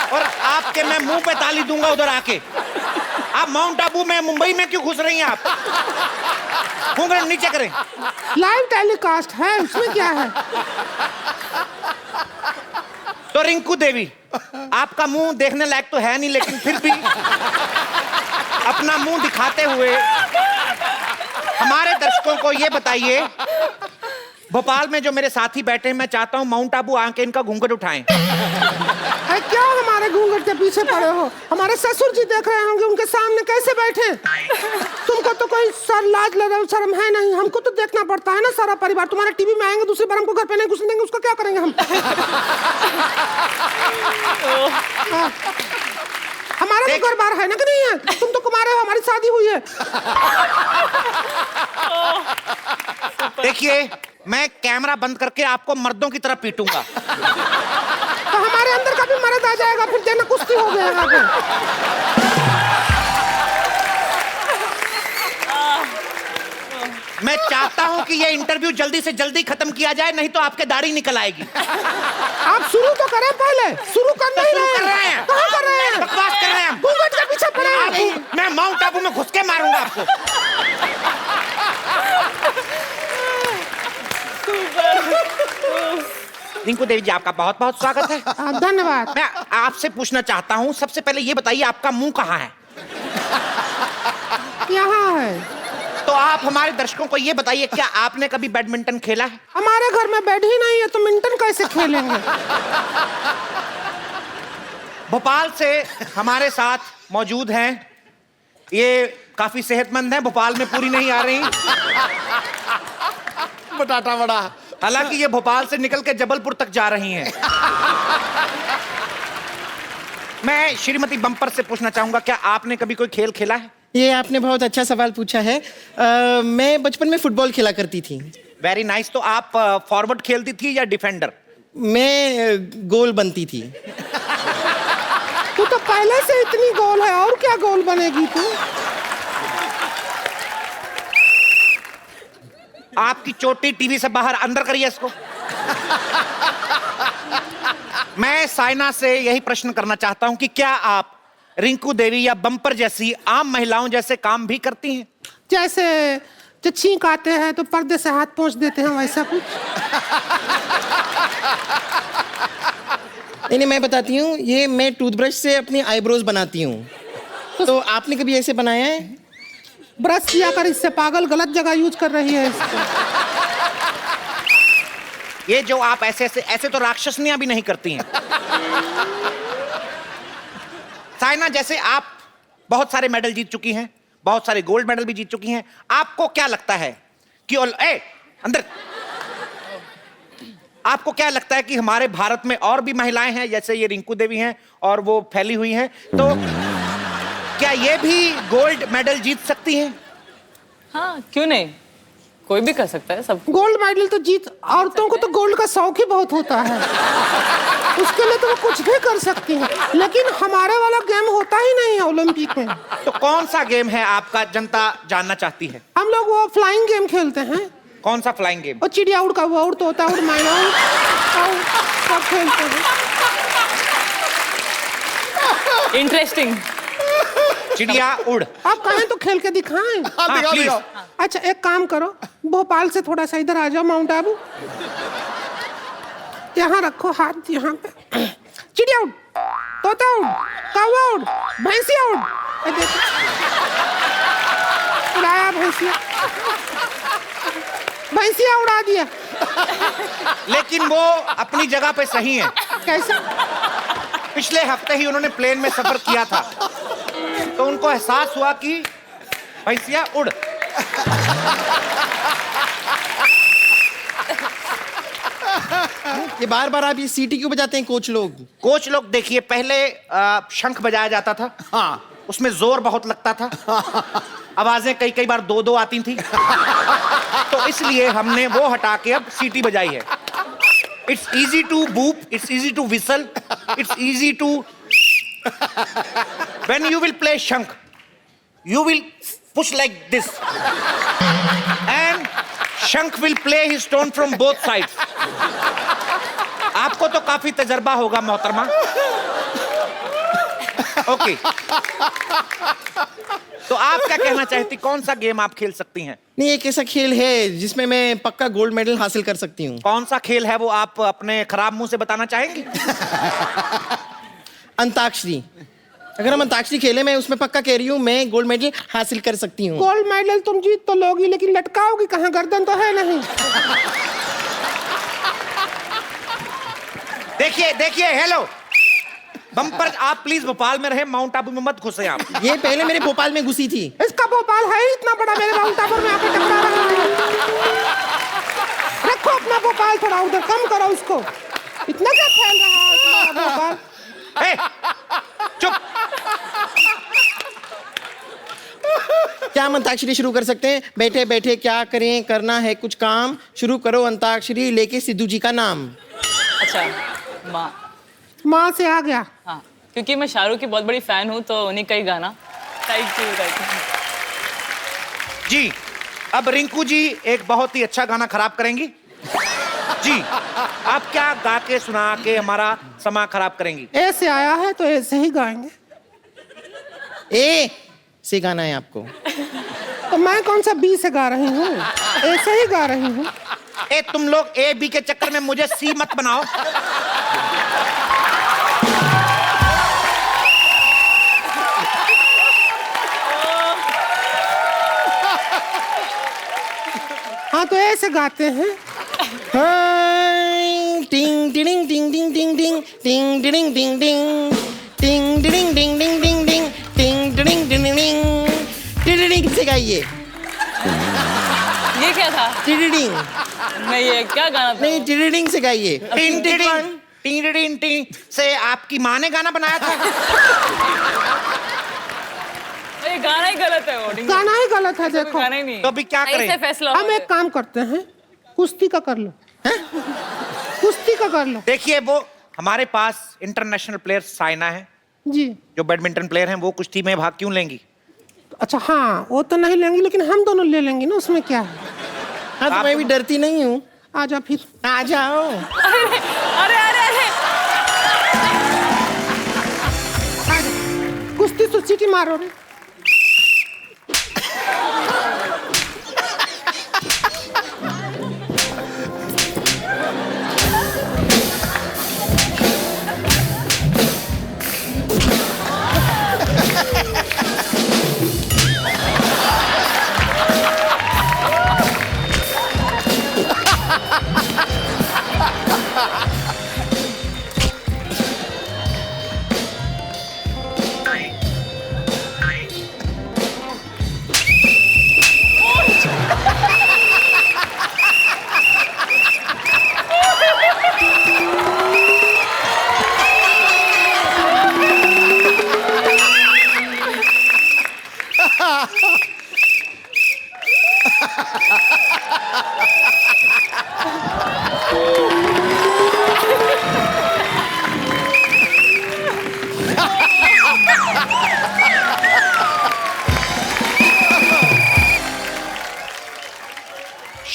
और आपके मैं मुंह पे ताली दूंगा उधर आके। आप माउंट आबू में, मुंबई में क्यों घुस रही हैं आप? घूंघट नीचे करें। लाइव टेलीकास्ट है, उसमें क्या है? तो रिंकू देवी, आपका मुंह देखने लायक तो है नहीं, लेकिन फिर भी अपना मुंह दिखाते हुए हमारे दर्शकों को ये बताइए भोपाल में जो मेरे साथी बैठे हैं, मैं चाहता हूँ माउंट आबू आके इनका घूंघट उठाएं। अरे क्या हमारे घूंघट के पीछे पड़े हो? हमारे ससुर जी देख रहे होंगे, उनके सामने कैसे बैठे? तुमको तो कोई सर लाज लगा शर्म है नहीं, हमको तो देखना पड़ता है ना सारा परिवार। तुम्हारे टीवी में आएंगे, दूसरी बार हमको घर पे नहीं घुसने देंगे, उसका क्या करेंगे हम? हमारा तो घर बार है ना कि नहीं है? तुम तो कुमारे हो, हमारी शादी हुई है। देखिए, मैं कैमरा बंद करके आपको मर्दों की तरह पीटूंगा। तो हमारे अंदर का भी मर्द आ जाएगा, फिर देना कुश्ती हो जाएगा फिर। मैं चाहता हूं कि ये इंटरव्यू जल्दी से जल्दी खत्म किया जाए, नहीं तो आपके दाढ़ी निकल आएगी। आप शुरू तो करें पहले। शुरू कर नहीं शुरू कर रहे हैं। कहाँ कर रहे हैं? बकवास कर रहे हैं। घूंघट के पीछे पड़े हैं। मैं माउंट आबू में घुस के मारूंगा आपको। रिंकू देवी जी, आपका बहुत बहुत स्वागत है। धन्यवाद। मैं आपसे पूछना चाहता हूँ, सबसे पहले ये बताइए आपका मुंह कहाँ है? यहाँ है। तो आप हमारे दर्शकों को ये बताइए, क्या आपने कभी बैडमिंटन खेला है? हमारे घर में बेड ही नहीं है, तो मिंटन कैसे खेलेंगे? भोपाल से हमारे साथ मौजूद हैं, ये काफी सेहतमंद हैं, भोपाल में पूरी नहीं आ रही। बटाटा बड़ा। हालांकि ये भोपाल से निकल के जबलपुर तक जा रही हैं। मैं श्रीमती बम्पर से पूछना चाहूंगा, क्या आपने कभी कोई खेल खेला है? ये आपने बहुत अच्छा सवाल पूछा है। मैं बचपन में फुटबॉल खेला करती थी। Very nice. तो आप फॉरवर्ड खेलती थी या डिफेंडर? मैं गोल बनती थी। तू तो पहले से इतनी गोल है, और क्या गोल बनेगी तू? आपकी चोटी टीवी से बाहर, अंदर करिए इसको। मैं साइना से यही प्रश्न करना चाहता हूं कि क्या आप रिंकू देवी या बम्पर जैसी आम महिलाओं जैसे काम भी करती हैं? जैसे जब छींक आते हैं तो पर्दे से हाथ पोंछ देते हैं, वैसा कुछ? नहीं, मैं बताती हूँ, ये मैं टूथब्रश से अपनी आईब्रोज बनाती हूँ। तो आपने कभी ऐसे बनाया है? ब्रश किया कर, इससे पागल गलत जगह यूज कर रही है इसको। ये जो आप ऐसे तो राक्षसनियां भी नहीं करती हैं। साइना, जैसे आप बहुत सारे मेडल जीत चुकी हैं, बहुत सारे गोल्ड मेडल भी जीत चुकी हैं, आपको क्या लगता है कि अंदर आपको क्या लगता है कि हमारे भारत में और भी महिलाएं हैं जैसे ये रिंकू देवी हैं और वो फैली हुई हैं, तो क्या ये भी गोल्ड मेडल जीत सकती हैं? हाँ, क्यों नहीं, कोई भी कर सकता है सब। गोल्ड मेडल तो औरतों को तो गोल्ड का शौक ही बहुत होता है, उसके लिए तो वो कुछ भी कर सकती हैं, लेकिन हमारे वाला गेम होता ही नहीं है ओलंपिक में। तो कौन सा गेम है आपका, जनता जानना चाहती है। हम लोग वो फ्लाइंग गेम खेलते हैं। कौन सा फ्लाइंग गेम? वो चिड़िया उड़ का, वो उड़, तोता उड़, मैना उड़, सब खेलते हैं। इंटरेस्टिंग। चिड़िया उड़। आप कहें तो खेल के दिखाएं। हाँ, दिखाओ। अच्छा, एक काम करो, भोपाल से थोड़ा सा इधर आ जाओ, माउंट आबू। यहाँ रखो हाथ, यहाँ पे। चिड़िया उड़, तोता उड़, कौवा उड़, भैंसिया उड़। देखो, उड़ाया भैंसिया, भैंसिया उड़ा दिया। लेकिन वो अपनी जगह पे सही है। कैसे? पिछले हफ्ते ही उन्होंने प्लेन में सफर किया था, तो उनको एहसास हुआ कि भैंसिया उड़। ये बार बार आप ये सीटी क्यों बजाते हैं कोच लोग? कोच लोग, देखिए, पहले शंख बजाया जाता था। हाँ, उसमें जोर बहुत लगता था, आवाजें कई बार दो आती थी, तो इसलिए हमने वो हटा के अब सीटी बजाई है। It's easy to boop, it's easy to whistle, it's easy to. When you will play shankh, you will push like this and Shankh will play his tone from both sides. आपको तो काफी तजर्बा होगा मोहतरमा। ओके, तो आप क्या कहना चाहती, कौन सा गेम आप खेल सकती हैं? नहीं, एक ऐसा खेल है जिसमें मैं पक्का गोल्ड मेडल हासिल कर सकती हूँ। कौन सा खेल है वो, आप अपने खराब मुंह से बताना चाहेंगी? अंताक्षरी। अगर हम अंताक्षरी खेले, मैं उसमें पक्का कह रही हूँ मैं गोल्ड मेडल हासिल कर सकती हूँ। गोल्ड मेडल तुम जीत तो लोगी, लेकिन लटकाओगी कहाँ? गर्दन तो है नहीं। देखिए देखिए, हेलो बम्पर, आप प्लीज भोपाल में रहे, माउंट आबू में मत घुसे आप। ये पहले मेरे भोपाल में घुसी थी। इसका भोपाल है ही इतना बड़ा, मेरे माउंट आबू में आके टकरा रहा है। रखो अपना भोपाल थोड़ा उधर, कम करो उसको। इतना क्या फैल रहा है तुम्हारा भोपाल? ए, चुप। क्या हम अंताक्षरी शुरू कर सकते हैं? बैठे बैठे क्या करें, करना है कुछ काम, शुरू करो अंताक्षरी लेके सिद्धू जी का नाम। अच्छा, माँ। माँ से आ गया। हाँ, क्योंकि मैं शाहरुख की बहुत बड़ी फैन हूँ, तो उन्हीं का ही गाना। Thank you. जी, अब रिंकू जी एक बहुत ही अच्छा गाना खराब करेंगी। जी, आप क्या गा के सुना के हमारा समा खराब करेंगी? ऐसे आया है तो ऐसे ही गाएंगे। ए से गाना है आपको। तो मैं कौन सा बी से गा रही हूँ, ऐसे ही गा रही हूँ। ए, तुम लोग ए बी के चक्कर में मुझे सी मत बनाओ। हाँ तो ऐसे गाते हैं। टिंग टिडिंग टिंग टिंग टिंग टिंग टिंग टिडिंग टिंग टिंग टिंग टिडिंग टिंग टिंग टिंग टिंग टिंग टिडिंग टिंग टिंग टिडिंग से गाइए। ये क्या था? टिडिंग नहीं, ये क्या गाना था? नहीं, टिडिंग से गाइए। टिंग टिडिंग टिंग टिडिंग टिंग से आपकी माँ ने गाना बनाया था। ये गाना ही गलत है। वो गाना ही गलत है, देखो। गाना ही नहीं। तो अभी क्या करें? फैसला हम एक काम करते हैं, कुश्ती का कर लो। कुश्ती का कर लो। देखिए, वो हमारे पास इंटरनेशनल प्लेयर साइना है जी, जो बैडमिंटन प्लेयर हैं, वो कुश्ती में भाग क्यों लेंगी? अच्छा हाँ, वो तो नहीं लेंगी, लेकिन हम दोनों ले लेंगे ना, उसमें क्या है। हाँ तो मैं भी डरती नहीं हूँ। आ जा फिर। आ जाओ। अरे अरे अरे, कुश्ती तो सीटी मारो रे।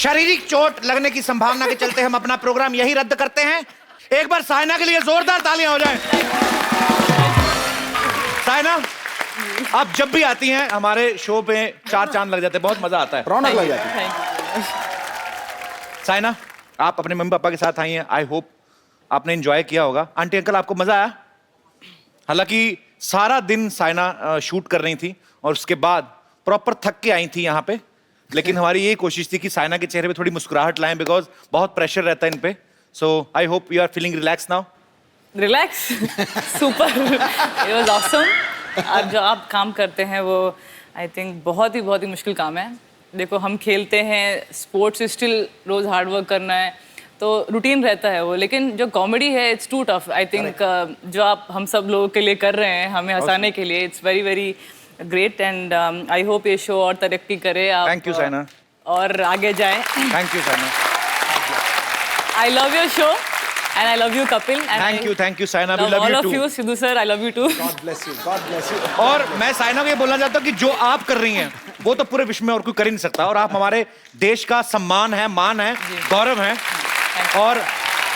शारीरिक चोट लगने की संभावना के चलते हम अपना प्रोग्राम यही रद्द करते हैं। एक बार साइना के लिए जोरदार तालियां हो जाएं। साइना, आप जब भी आती हैं हमारे शो पे 4 चांद लग जाते हैं, बहुत मजा आता है, रौनक लग जाती है। साइना, आप अपने मम्मी पापा के साथ आई हैं, आई होप आपने एंजॉय किया होगा। आंटी अंकल, आपको मजा आया? हालांकि सारा दिन साइना शूट कर रही थी और उसके बाद प्रॉपर थक के आई थी यहाँ पे, लेकिन हमारी यही कोशिश थी कि साइना के चेहरे पे थोड़ी मुस्कुराहट लाएं, बिकॉज बहुत प्रेशर रहता है इन पे। So I hope you are feeling relax now. Relax, super, it was awesome. अब जो आप काम करते हैं वो आई थिंक बहुत ही मुश्किल काम है। देखो, हम खेलते हैं, स्पोर्ट्स स्टिल रोज हार्ड वर्क करना है, तो रूटीन रहता है वो, लेकिन जो कॉमेडी है it's too tough. I think जो आप हम सब लोगों के लिए कर रहे हैं, हमें हंसाने के लिए, it's very very great and I hope ये शो और तरक्की करे आप। Thank you Saina. और आगे जाएं। Thank you Saina. I love your show and I love you Kapil and thank you Saina, we love love all you of too. you Sidhu sir, I love you too. God bless you, God bless you. और मैं साइना को ये बोलना चाहता हूँ कि जो आप कर रही हैं वो तो पूरे विश्व में और कोई कर ही नहीं सकता, और आप हमारे देश का सम्मान है, मान है, गौरव है, और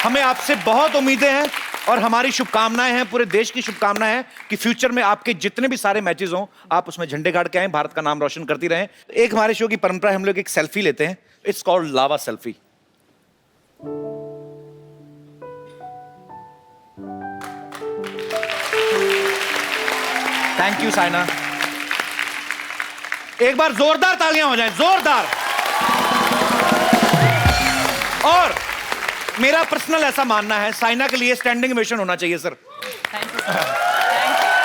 हमें आपसे बहुत उम्मीदें हैं और हमारी शुभकामनाएं हैं, पूरे देश की शुभकामनाएं हैं कि फ्यूचर में आपके जितने भी सारे मैचेस हों आप उसमें झंडे गाड़ के आए, भारत का नाम रोशन करती रहें। एक हमारे शो की परंपरा है, हम लोग एक सेल्फी लेते हैं, it's called lava selfie. Thank you Saina. एक बार जोरदार तालियां हो जाएं, जोरदार। और मेरा पर्सनल ऐसा मानना है, साइना के लिए स्टैंडिंग ओवेशन होना चाहिए sir. Thank you thank you.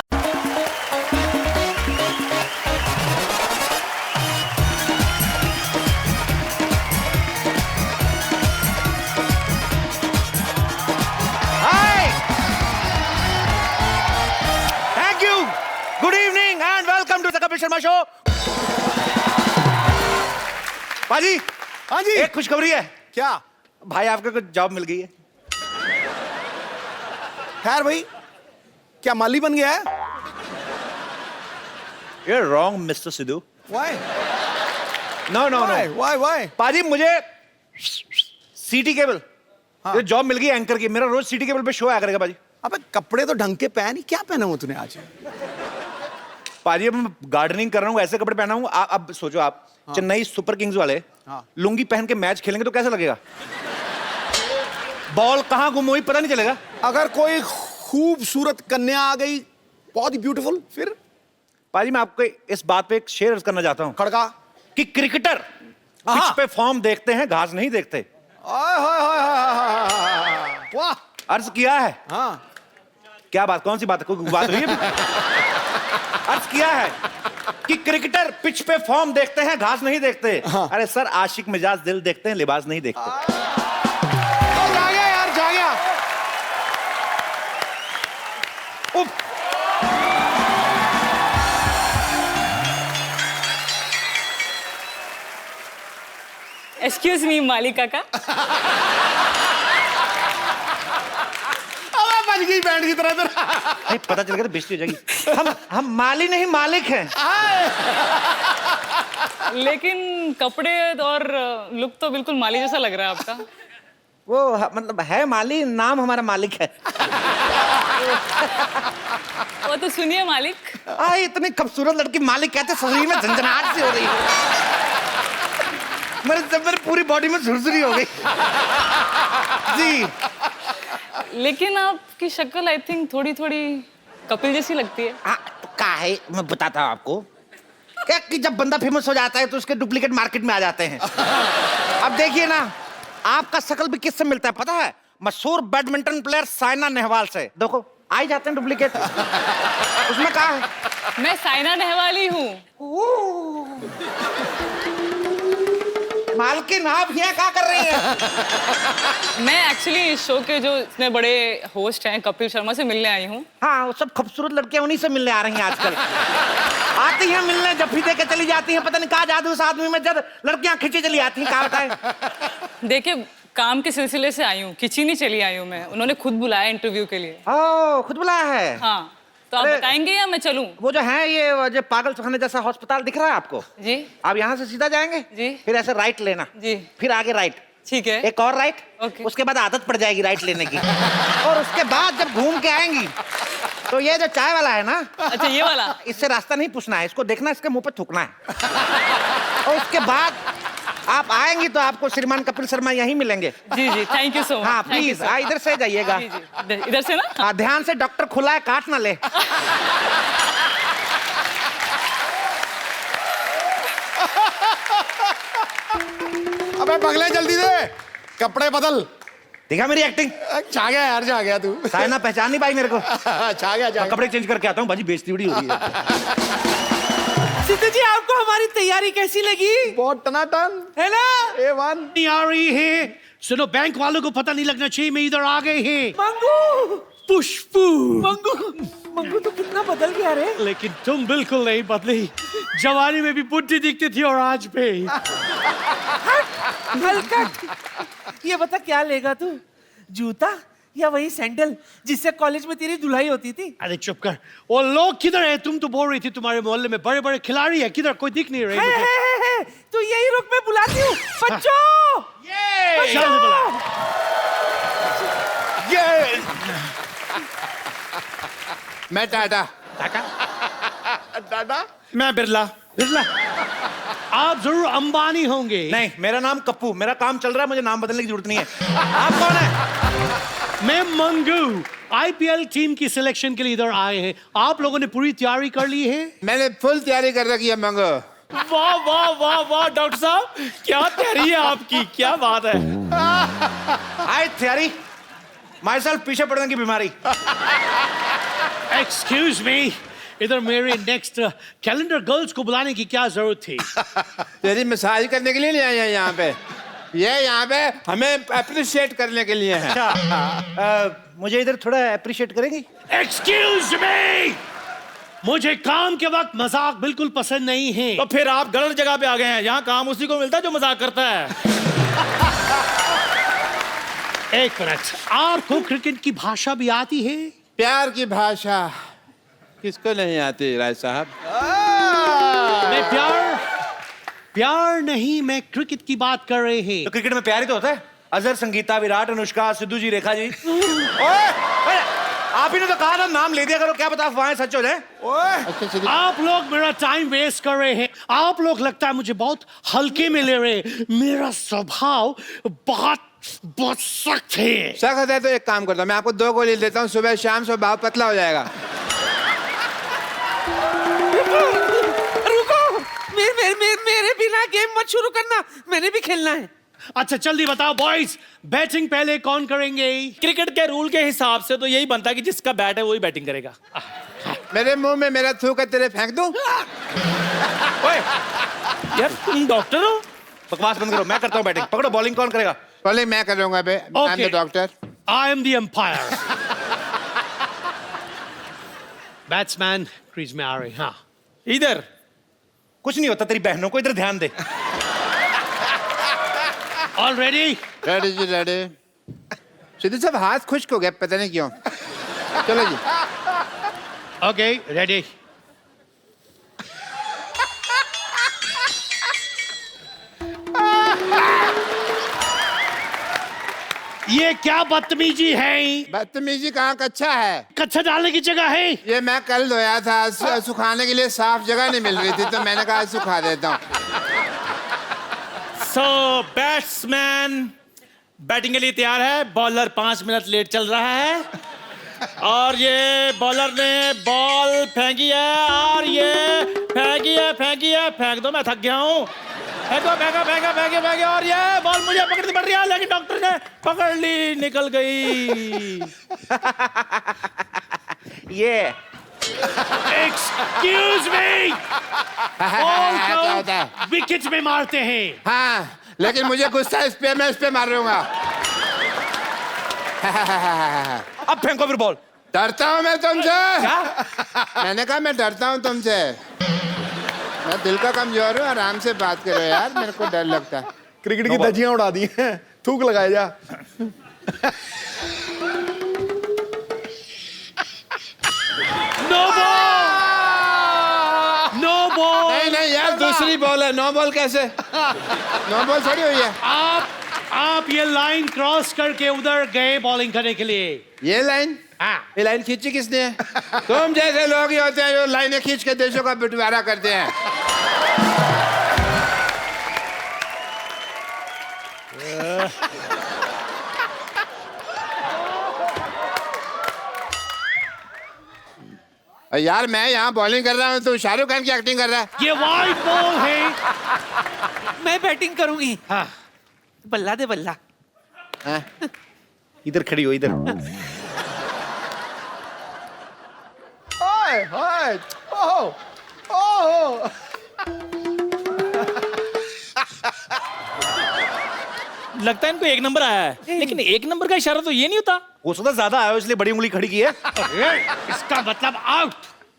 Hi, thank you, good evening and welcome to the Kapil Sharma show. पाजी, हाँ जी, एक खुशखबरी है। क्या? भाई आपको कुछ जॉब मिल गई है। खैर भाई, क्या माली बन गया है? You're wrong, Mr. Sidhu. Why? No, no, Why? no. Why? Why? पाजी मुझे सीटी केबल ये जॉब मिल गई एंकर की। मेरा रोज सीटी केबल पे शो आया करेगा पाजी। अबे कपड़े तो ढंग के पहन, क्या पहना हुआ तूने आज? पाजी अब मैं गार्डनिंग कर रहा हूँ, ऐसे कपड़े पहना हूँ। अब सोचो आप, चेन्नई सुपर किंग्स वाले लुंगी पहन के मैच खेलेंगे तो कैसा लगेगा? बॉल कहाँ गुम हुई पता नहीं चलेगा। अगर कोई खूबसूरत कन्या आ गई, बहुत ही ब्यूटीफुल, फिर? पाजी मैं आपको इस बात पे एक शेयर करना चाहता हूँ खड़का कि क्रिकेटर पिच पे फॉर्म देखते हैं, घास नहीं देखते। वाह, अर्ज किया है। हाँ, क्या बात, कौन सी बात है, कोई बात हुई है? अर्ज किया है कि क्रिकेटर पिच पे फॉर्म देखते हैं, घास नहीं देखते। अरे सर, आशिक मिजाज दिल देखते हैं, लिबास नहीं देखते। जा गया यार, जा गया। उफ। एक्सक्यूज मी मालिक काका। बज गई बैंड की तरह। नहीं पता चल गया तो बेइज्जती हो जाएगी। हम माली नहीं मालिक हैं। लेकिन कपड़े और लुक तो बिल्कुल माली जैसा लग रहा है आपका। वो मतलब है माली, नाम हमारा मालिक है। वो तो सुनिए मालिक। इतनी खूबसूरत लड़की मालिक कहते, शरीर में झंझनाहट सी हो रही है। मेरे पूरी बॉडी में झुरझुरी हो गई। जी, लेकिन आपकी शक्ल आई थिंक थोड़ी थोड़ी कपिल जैसी लगती है। तो क्या है, मैं बताता हूँ आपको क्या कि जब बंदा फेमस हो जाता है तो उसके डुप्लीकेट मार्केट में आ जाते हैं। अब देखिए ना, आपका शक्ल भी किससे मिलता है पता है? मशहूर बैडमिंटन प्लेयर साइना नेहवाल से। देखो आ ही जाते हैं डुप्लीकेट। उसमें क्या है? मैं साइना नेहवाल ही हूँ। मालकिन आप यहाँ क्या कर रही हैं? मैं एक्चुअली इस शो के जो इतने बड़े होस्ट हैं कपिल शर्मा से मिलने आई हूँ। हाँ, वो सब खूबसूरत लड़कियां उन्हीं से मिलने आ रही हैं आजकल। आती हैं मिलने, जब भी दे के चली जाती हैं। पता नहीं कहाँ जादू उस आदमी में, जब लड़कियां खींची चली आती हैं। कहाँ बताएं? देखिए, काम के सिलसिले से आई हूँ, खिंची नहीं चली आई हूँ मैं। उन्होंने खुद बुलाया इंटरव्यू के लिए। खुद बुलाया है? हाँ, तो आप बताएंगे या मैं चलूं? वो जो है ये जो पागल खाने जैसा अस्पताल दिख रहा है आपको? जी। आप यहाँ से सीधा जाएंगे जी, फिर ऐसे राइट लेना जी, फिर आगे राइट, ठीक है, एक और राइट, ओके। उसके बाद आदत पड़ जाएगी राइट लेने की। और उसके बाद जब घूम के आएंगी तो ये जो चाय वाला है ना, अच्छा ये वाला, इससे रास्ता नहीं पूछना है, इसको देखना, इसके मुंह पे थूकना है। और उसके बाद आप आएंगी तो आपको श्रीमान कपिल शर्मा यहीं मिलेंगे। जी जी, थैंक यू सो मच। हाँ प्लीज, इधर से जाइएगा। जी जी, इधर से ना। हाँ, ध्यान से, डॉक्टर खुला है, काट ना ले। अबे पगले जल्दी दे, कपड़े बदल। देखा मेरी एक्टिंग? छा गया यार, छा गया तू। साइना पहचान नहीं पाई मेरे को। छा गया। कपड़े चेंज करके आता हूँ, बाजी बेइज्जती बड़ी हो रही है। सिद्धू जी, आपको हमारी तैयारी कैसी लगी? बहुत टनाटन है ना? A1 नहीं आ रही है। सुनो, बैंक वालों को पता नहीं लगना चाहिए मैं इधर आ गए हैं। मंगू, पुष्पू। मंगू तो कितना बदल गया रे। लेकिन तुम बिल्कुल नहीं बदली। जवानी में भी बुढ़ी दिखती थी और आज पे। हल्का। ये बता क्या लेगा तू, जूता या वही सैंडल जिससे कॉलेज में तेरी धुलाई होती थी? अरे चुप कर। वो लोग किधर है? तुम तो बोल रही थी तुम्हारे मोहल्ले में बड़े बड़े खिलाड़ी है, किधर? कोई दिख नहीं रहे मुझे। है। तो यही रुक, मैं बुलाती हूँ। बच्चों, चल बुला। मैं टाटा। टाटा। मैं बिरला। बिरला, आप जरूर अंबानी होंगे। नहीं, मेरा नाम कप्पू, मेरा काम चल रहा है, मुझे नाम बदलने की जरूरत नहीं है। आप कौन है? मैं मंगू, आईपीएल टीम की सिलेक्शन के लिए इधर आए हैं। आप लोगों ने पूरी तैयारी कर ली है? मैंने फुल तैयारी कर रखी है मंगो। वाह वाह वाह वाह, डॉक्टर साहब क्या तैयारी है आपकी, क्या बात है। आई थियरी माई सेल्फ पीछे पड़ने की बीमारी। एक्सक्यूज मी, इधर मेरे नेक्स्ट कैलेंडर गर्ल्स को बुलाने की क्या जरूरत थी? तेरी मसाज करने के लिए नहीं आए हैं यहाँ पे, ये यहाँ पे हमें अप्रिशिएट करने के लिए है। अच्छा, मुझे इधर थोड़ा अप्रिशिएट करेंगी? एक्सक्यूज मी, मुझे काम के वक्त मजाक बिल्कुल पसंद नहीं है। तो फिर आप गलत जगह पे आ गए हैं। यहाँ काम उसी को मिलता है जो मजाक करता है। एक मिनट, आपको क्रिकेट की भाषा भी आती है? प्यार की भाषा किसको नहीं आती राय साहब? मैं प्यार नहीं, मैं क्रिकेट की बात कर रहे हैं। तो क्रिकेट में प्यार ही तो होता है। अजहर, संगीता, विराट, अनुष्का, सिद्धू जी, रेखा जी। ओए, आप ही ने तो कहा था नाम ले दिया करो, क्या पता अफवाहें सच हो जाए। आप लोग मेरा टाइम वेस्ट कर रहे हैं। आप लोग लगता है मुझे बहुत हल्के में ले रहे हैं। मेरा स्वभाव बहुत सख्त है। सख्त है तो एक काम करता हूँ, मैं आपको 2 गोली देता हूँ, सुबह शाम स्वभाव पतला हो जाएगा। रुको, मेरे बिना गेम मत शुरू करना, मैंने भी खेलना है। अच्छा जल्दी बताओ बॉयज, बैटिंग पहले कौन करेंगे? क्रिकेट के रूल के हिसाब से तो यही बनता है कि जिसका बैट है वही बैटिंग करेगा। मेरे मुंह में मेरा थूक तेरे फेंक दूं? ओए, यार तुम डॉक्टर हो? बकवास बंद करो, मैं करता हूँ बैटिंग। पकड़ो, बॉलिंग कौन करेगा? बॉलिंग मैं करूंगा बे, I am the doctor. I am the umpire. Batsman crease में आ रहे हैं। हाँ, इधर कुछ नहीं होता, तेरी बहनों को इधर ध्यान दे। All ready? रेडी जी, रेडी। सिद्धू साहब हाथ खुश्क हो गया, पता नहीं क्यों। चलो जी। Okay, ready. ये क्या बदतमीजी है? बदतमीजी कहाँ, कच्चा है। कच्चा डालने की जगह है। ये मैं कल धोया था, सुखाने के लिए साफ जगह नहीं मिल रही थी, तो मैंने कहा सुखा देता हूँ। सो बैट्समैन बैटिंग के लिए तैयार है। बॉलर 5 मिनट लेट चल रहा है और ये बॉलर ने बॉल फेंकी है और ये फेंकी है। फेंक दो, मैं थक गया हूँ। फेंके और ये बॉल मुझे पकड़नी पड़ रही है, लेकिन डॉक्टर ने पकड़ ली, निकल गई। ये एक्सक्यूज मी, बॉल को विकेट में मारते हैं। हाँ, लेकिन मुझे गुस्सा इस पे, मैं इस पे मार दूंगा। अब फेंको फिर बॉल। डरता हूँ मैं तुमसे। मैंने कहा मैं डरता हूँ तुमसे। मैं दिल का कमजोर हूँ, आराम से बात करो यार, मेरे को डर लगता है। क्रिकेट की धज्जियां उड़ा दी हैं, थूक लगाए जा। No ball, no ball. नहीं यार, दूसरी बॉल है। नो बॉल कैसे? नो बॉल थोड़ी हुई है। आप ये लाइन क्रॉस करके उधर गए बॉलिंग करने के लिए। ये लाइन? हाँ। ये लाइन खींची किसने है? तुम जैसे लोग ही होते हैं जो लाइनें खींच के देशों का बंटवारा करते हैं। यार मैं यहाँ बॉलिंग कर रहा हूँ, तू शाहरुख खान की एक्टिंग कर रहा है। ये वाइड बॉल है। मैं बैटिंग करूंगी। हाँ। बल्ला दे बल्ला। हाँ? इधर खड़ी हो, इधर। ओए, ओए, ओह, ओह। लगता है इनको 1 नंबर आया है, लेकिन 1 नंबर का इशारा तो ये नहीं होता। हो सकता ज्यादा आया हो, इसलिए बड़ी उंगली खड़ी की है। इसका मतलब आउट।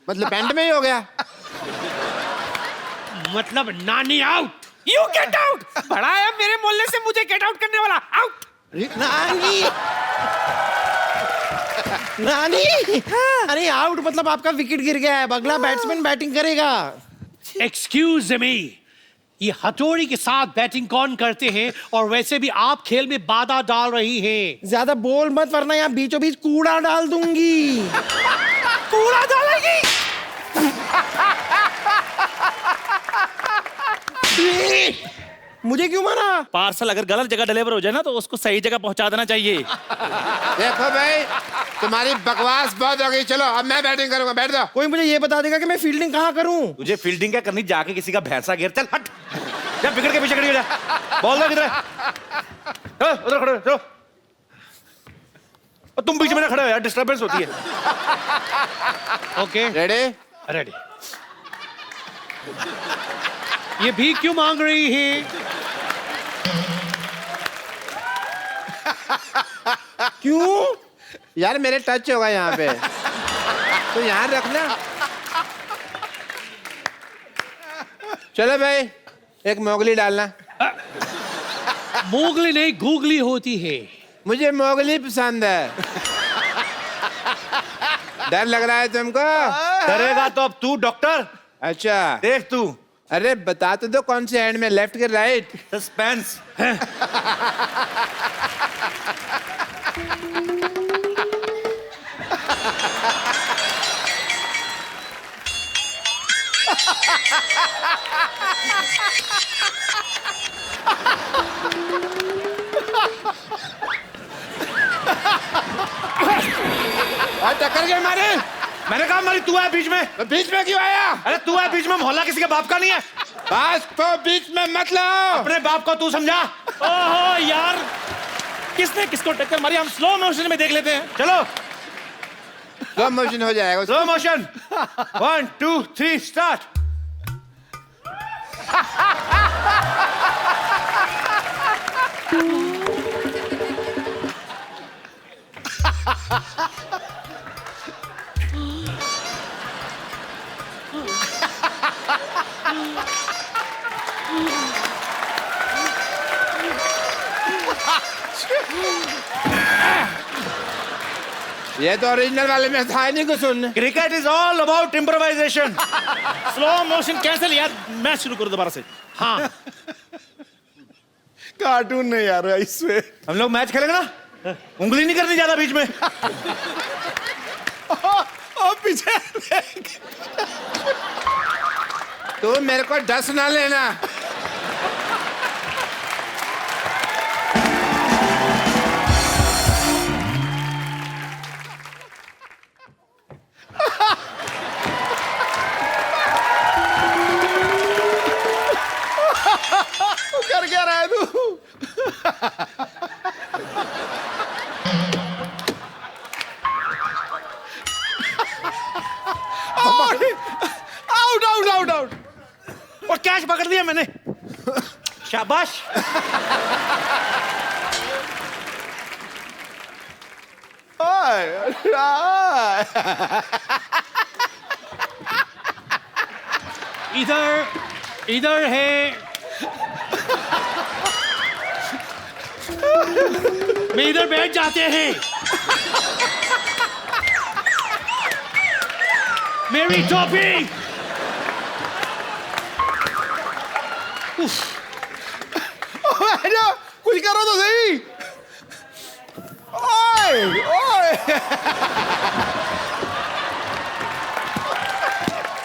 मतलब पैंट में ही हो गया। मतलब नानी आउट। You get out. बड़ा आया मेरे मोहल्ले से मुझे गेट आउट करने वाला। आउट। नानी, अरे आउट मतलब आपका विकेट गिर गया है, अगला बैट्समैन बैटिंग करेगा। एक्सक्यूज मी, ये हथौड़ी के साथ बैटिंग कौन करते हैं? और वैसे भी आप खेल में बाधा डाल रही हैं। ज्यादा बोल मत, वरना यहाँ बीचों बीच कूड़ा डाल दूंगी। कूड़ा डालेगी? मुझे क्यों मारा? पार्सल अगर गलत जगह डिलीवर हो जाए ना तो उसको सही जगह पहुंचा देना चाहिए। देखो भाई, तुम्हारी बकवास बहुत हो गई। चलो अब मैं बैटिंग करूंगा, बैठ जाओ। कोई मुझे ये बता देगा कि मैं फील्डिंग कहाँ करूं? तुझे फील्डिंग क्या करनी, जाके किसी का भैंसा घेर। चल हट, जा विकेट के पीछे खड़ी हो जा। बॉल दो किधर है? उधर खड़े हो, और तुम बीच में ना खड़े हो यार, डिस्टर्बेंस होती है। Okay ready? रेडी। ये भी क्यों मांग रही है? क्यों? यार मेरे टच होगा यहाँ पे, तो यहाँ रखना। चलो भाई, एक मोगली डालना। मोगली नहीं, गूगली होती है। मुझे मोगली पसंद है। डर लग रहा है तुमको? डरेगा तो अब तू डॉक्टर। अच्छा देख तू। अरे बता तो दो कौन से हैंड में, लेफ्ट के राइट? सस्पेंस। टक्कर गए मारे। मैंने कहा मारी, तू है बीच में। तो बीच में क्यों आया? अरे तू है बीच में, मोहल्ला किसी के बाप का नहीं है। बस तो बीच में मत लाओ। अपने बाप को तू समझा। ओहो यार, किसने किसको टक्कर मारी? हम स्लो मोशन में देख लेते हैं। चलो स्लो मोशन हो जाएगा। Slow motion. 1 2 3 स्टार्ट। ये तो ओरिजिनल वाले में था नहीं कुछ सुन। Cricket is all about improvisation. Slow motion cancel यार, मैच शुरू करो दोबारा से। हाँ कार्टून नहीं यार, इसमें हम लोग मैच खेलेंगे ना, उंगली नहीं करनी ज्यादा बीच में। और पीछे तू मेरे को डस ना लेना। कर क्या रहा है तू? Out out out out. और कैच पकड़ दिया मैंने। शाबाश। इधर है। मैं इधर बैठ जाते हैं। मेरी टोपी। कुछ करो तो सही। ओए ओए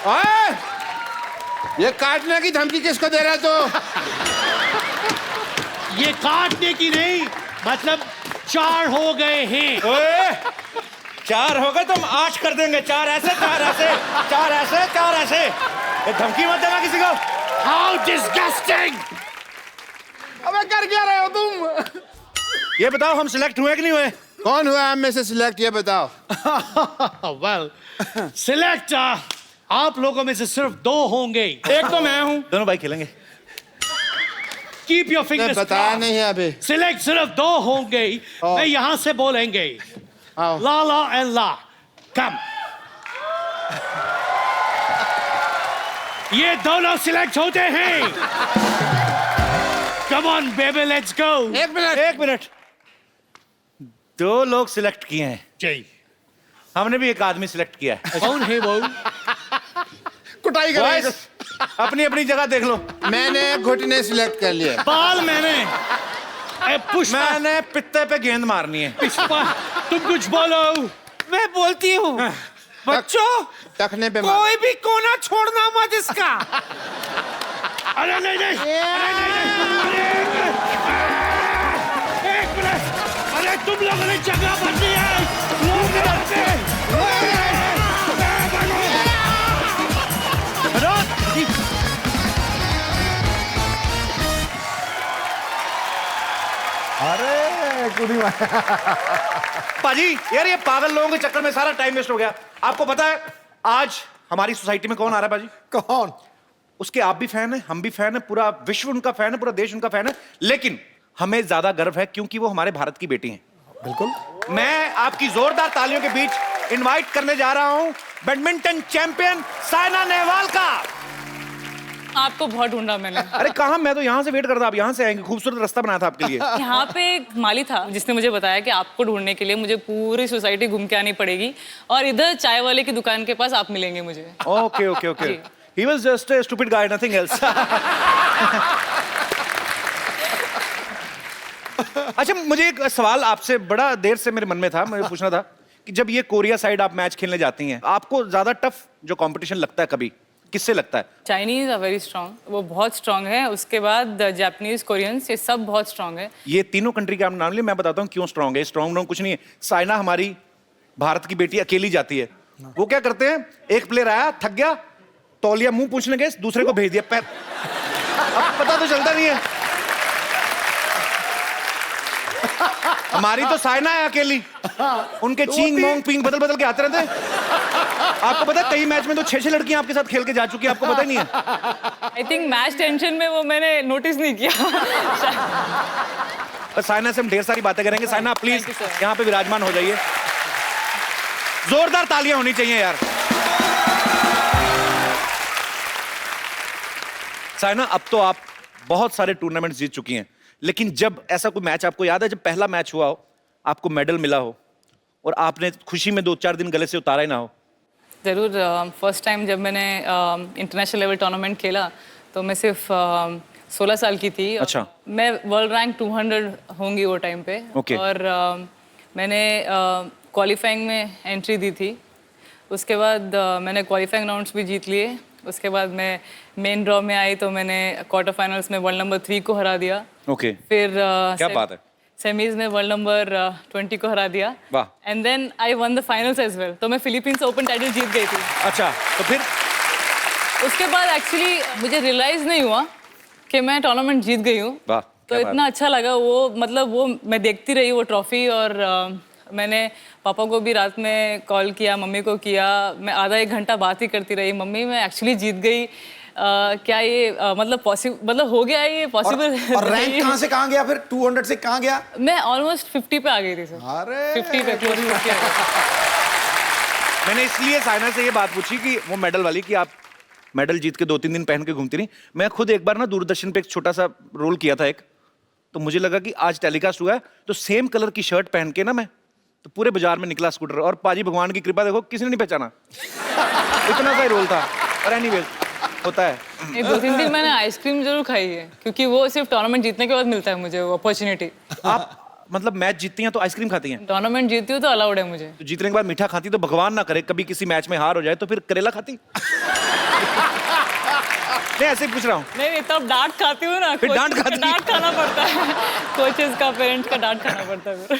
ओए, ये काटने की धमकी किसको दे रहा है तू? ये काटने की नहीं, मतलब 4 हो गए हैं। ओए 4 हो गए तो हम 8 कर देंगे। 4 ऐसे 4 ऐसे 4 ऐसे 4 ऐसे। ये धमकी मत देना किसी को। How disgusting! अबे कर क्या रहे हो तुम? ये बताओ हम सिलेक्ट हुए कि नहीं हुए? कौन हुआ हम में से सिलेक्ट, ये बताओ। well, select आप लोगों में से सिर्फ 2 होंगे। एक तो मैं हूं। दोनों भाई खेलेंगे। Keep your fingers बताया crossed. नहीं है अभी। सिलेक्ट सिर्फ 2 होंगे। मैं यहां से बोलेंगे ला एंड ला। कम। ये दोनों सिलेक्ट होते हैं। Come on baby, let's go. एक मिनट। 2 लोग सिलेक्ट किए हैं जी। हमने भी एक आदमी सिलेक्ट किया है। कौन है वो? कुटाई कर Boys, अपनी अपनी जगह देख लो। मैंने घुटने सिलेक्ट कर लिए। बाल मैंने। पुष्पा, मैंने पित्ते पे गेंद मारनी है। पुष्पा तुम कुछ बोलो। मैं बोलती हूँ बच्चों, टखने पे कोई भी कोना छोड़ना मत इसका। अरे नहीं नहीं, अरे नहीं नहीं, अरे एक मिनट, अरे तुम लोगों ने जगह बदली है। लोग डरते हैं। अरे कुछ पाजी यार ये पागल लोगों के चक्कर में सारा टाइम वेस्ट हो गया। आपको पता है आज हमारी सोसाइटी में कौन आ रहा है पाजी? कौन? उसके आप भी फैन है, हम भी फैन है, पूरा विश्व उनका फैन है, पूरा देश उनका फैन है, लेकिन हमें ज्यादा गर्व है क्योंकि वो हमारे भारत की बेटी हैं। बिल्कुल। मैं आपकी जोरदार तालियों के बीच इनवाइट करने जा रहा हूं बैडमिंटन चैंपियन साइना नेहवाल का। आपको बहुत ढूंढा मैंने। अरे कहां, मैं तो यहां से वेट कर रहा था, आप यहां से आएंगे, खूबसूरत रास्ता बनाया था आपके लिए। यहाँ पे एक माली था जिसने मुझे बताया कि आपको ढूंढने के लिए मुझे पूरी सोसाइटी घूम के आनी पड़ेगी और इधर चाय वाले की दुकान के पास आप मिलेंगे मुझे। Okay okay okay. He was just a stupid guy, nothing else. अच्छा मुझे एक सवाल आपसे बड़ा देर से मेरे मन में था, मुझे पूछना था कि जब ये कोरिया साइड आप मैच खेलने जाती हैं, आपको ज्यादा टफ जो कंपटीशन लगता है कभी, किससे लगता है? चाइनीज आर वेरी स्ट्रांग, वो बहुत स्ट्रांग है। उसके बाद जापानीज, कोरियंस, ये सब बहुत स्ट्रांग है। ये तीनों कंट्री के आप नाम लिए, मैं बताता हूँ क्यों स्ट्रांग है। स्ट्रांग कुछ नहीं है, साइना हमारी भारत की बेटी अकेली जाती है। वो क्या करते हैं, एक प्लेयर आया, थक गया, तौलिया मुंह पूछने गए, दूसरे को भेज दिया पैर। अब पता तो चलता नहीं है। हमारी तो साइना है अकेली, उनके चींग मोंग पिंग बदल बदल के आते रहते हैं। आपको पता है कई मैच में तो 6-6 लड़कियां आपके साथ खेल के जा चुकी है, आपको पता ही नहीं है। आई थिंक मैच टेंशन में वो मैंने नोटिस नहीं किया। साइना से हम ढेर सारी बातें करेंगे। साइना प्लीज यहाँ पे विराजमान हो जाइए। जोरदार तालियां होनी चाहिए यार। साइना अब तो आप बहुत सारे टूर्नामेंट्स जीत चुकी हैं, लेकिन जब ऐसा कोई मैच आपको याद है, जब पहला मैच हुआ हो, आपको मेडल मिला हो और आपने खुशी में 2-4 दिन गले से उतारा ही ना हो? ज़रूर। फर्स्ट टाइम जब मैंने इंटरनेशनल लेवल टूर्नामेंट खेला तो मैं सिर्फ 16 साल की थी। अच्छा। मैं वर्ल्ड रैंक 200 होंगी वो टाइम पे। Okay. और मैंने क्वालिफाइंग में एंट्री दी थी। उसके बाद मैंने क्वालिफाइंग राउंड्स भी जीत लिए। उसके बाद मैं मेन ड्रॉ में आई तो मैंने क्वार्टर फाइनल्स में वर्ल्ड नंबर 3 को हरा दिया। ओके। फिर क्या बात है। सेमीज में वर्ल्ड नंबर 20 को हरा दिया। वाह। And then I won the finals as well. तो मैं फिलीपींस ओपन टाइटल जीत गई थी। अच्छा, तो फिर उसके बाद एक्चुअली मुझे रियलाइज नहीं हुआ कि मैं टूर्नामेंट जीत गई हूँ। वाह, तो इतना अच्छा लगा वो, मतलब वो मैं देखती रही वो ट्रॉफी। और मैंने पापा को भी रात में कॉल किया, मम्मी को किया। मैं आधा 1 घंटा बात ही करती रही, मम्मी मैं एक्चुअली जीत गई। क्या ये मतलब पॉसिबल, मतलब हो गया ये पॉसिबल? और रैंक कहाँ से कहाँ गया फिर? 200 से कहाँ गया? मैं ऑलमोस्ट 50 पे आ गई थी सर। अरे 50 पे क्लोज 50 आ गई। मैंने इसलिए साइना से ये बात पूछी कि वो मेडल वाली, कि आप मेडल जीत के 2-3 दिन पहन के घूमती रही। मैं खुद एक बार ना दूरदर्शन पे एक छोटा सा रोल किया था एक, तो मुझे लगा कि आज टेलीकास्ट हुआ है तो सेम कलर की शर्ट पहन के ना मैं तो पूरे बाजार में निकला स्कूटर, और पाजी भगवान की कृपा देखो किसी ने नहीं पहचाना। इतना सा ही रोल था। और एनीवेज होता है। 2-3 दिन मैंने आइसक्रीम जरूर खाई है क्योंकि वो सिर्फ टूर्नामेंट जीतने के बाद मिलता है मुझे वो अपॉर्चुनिटी। आप मतलब मैच जीतती हैं तो आइसक्रीम खाती हैं? टूर्नामेंट जीती हूँ तो अलाउड है मुझे। तो जीतने के बाद मीठा खाती, तो भगवान ना करे कभी किसी मैच में हार हो जाए तो फिर करेला खाती? नहीं ऐसे ही पूछ रहा हूँ। नहीं तब डांट खाती हूँ ना। फिर डांट खाती? डांट खाना पड़ता है, कोचेस का, पेरेंट्स का डांट खाना पड़ता है फिर।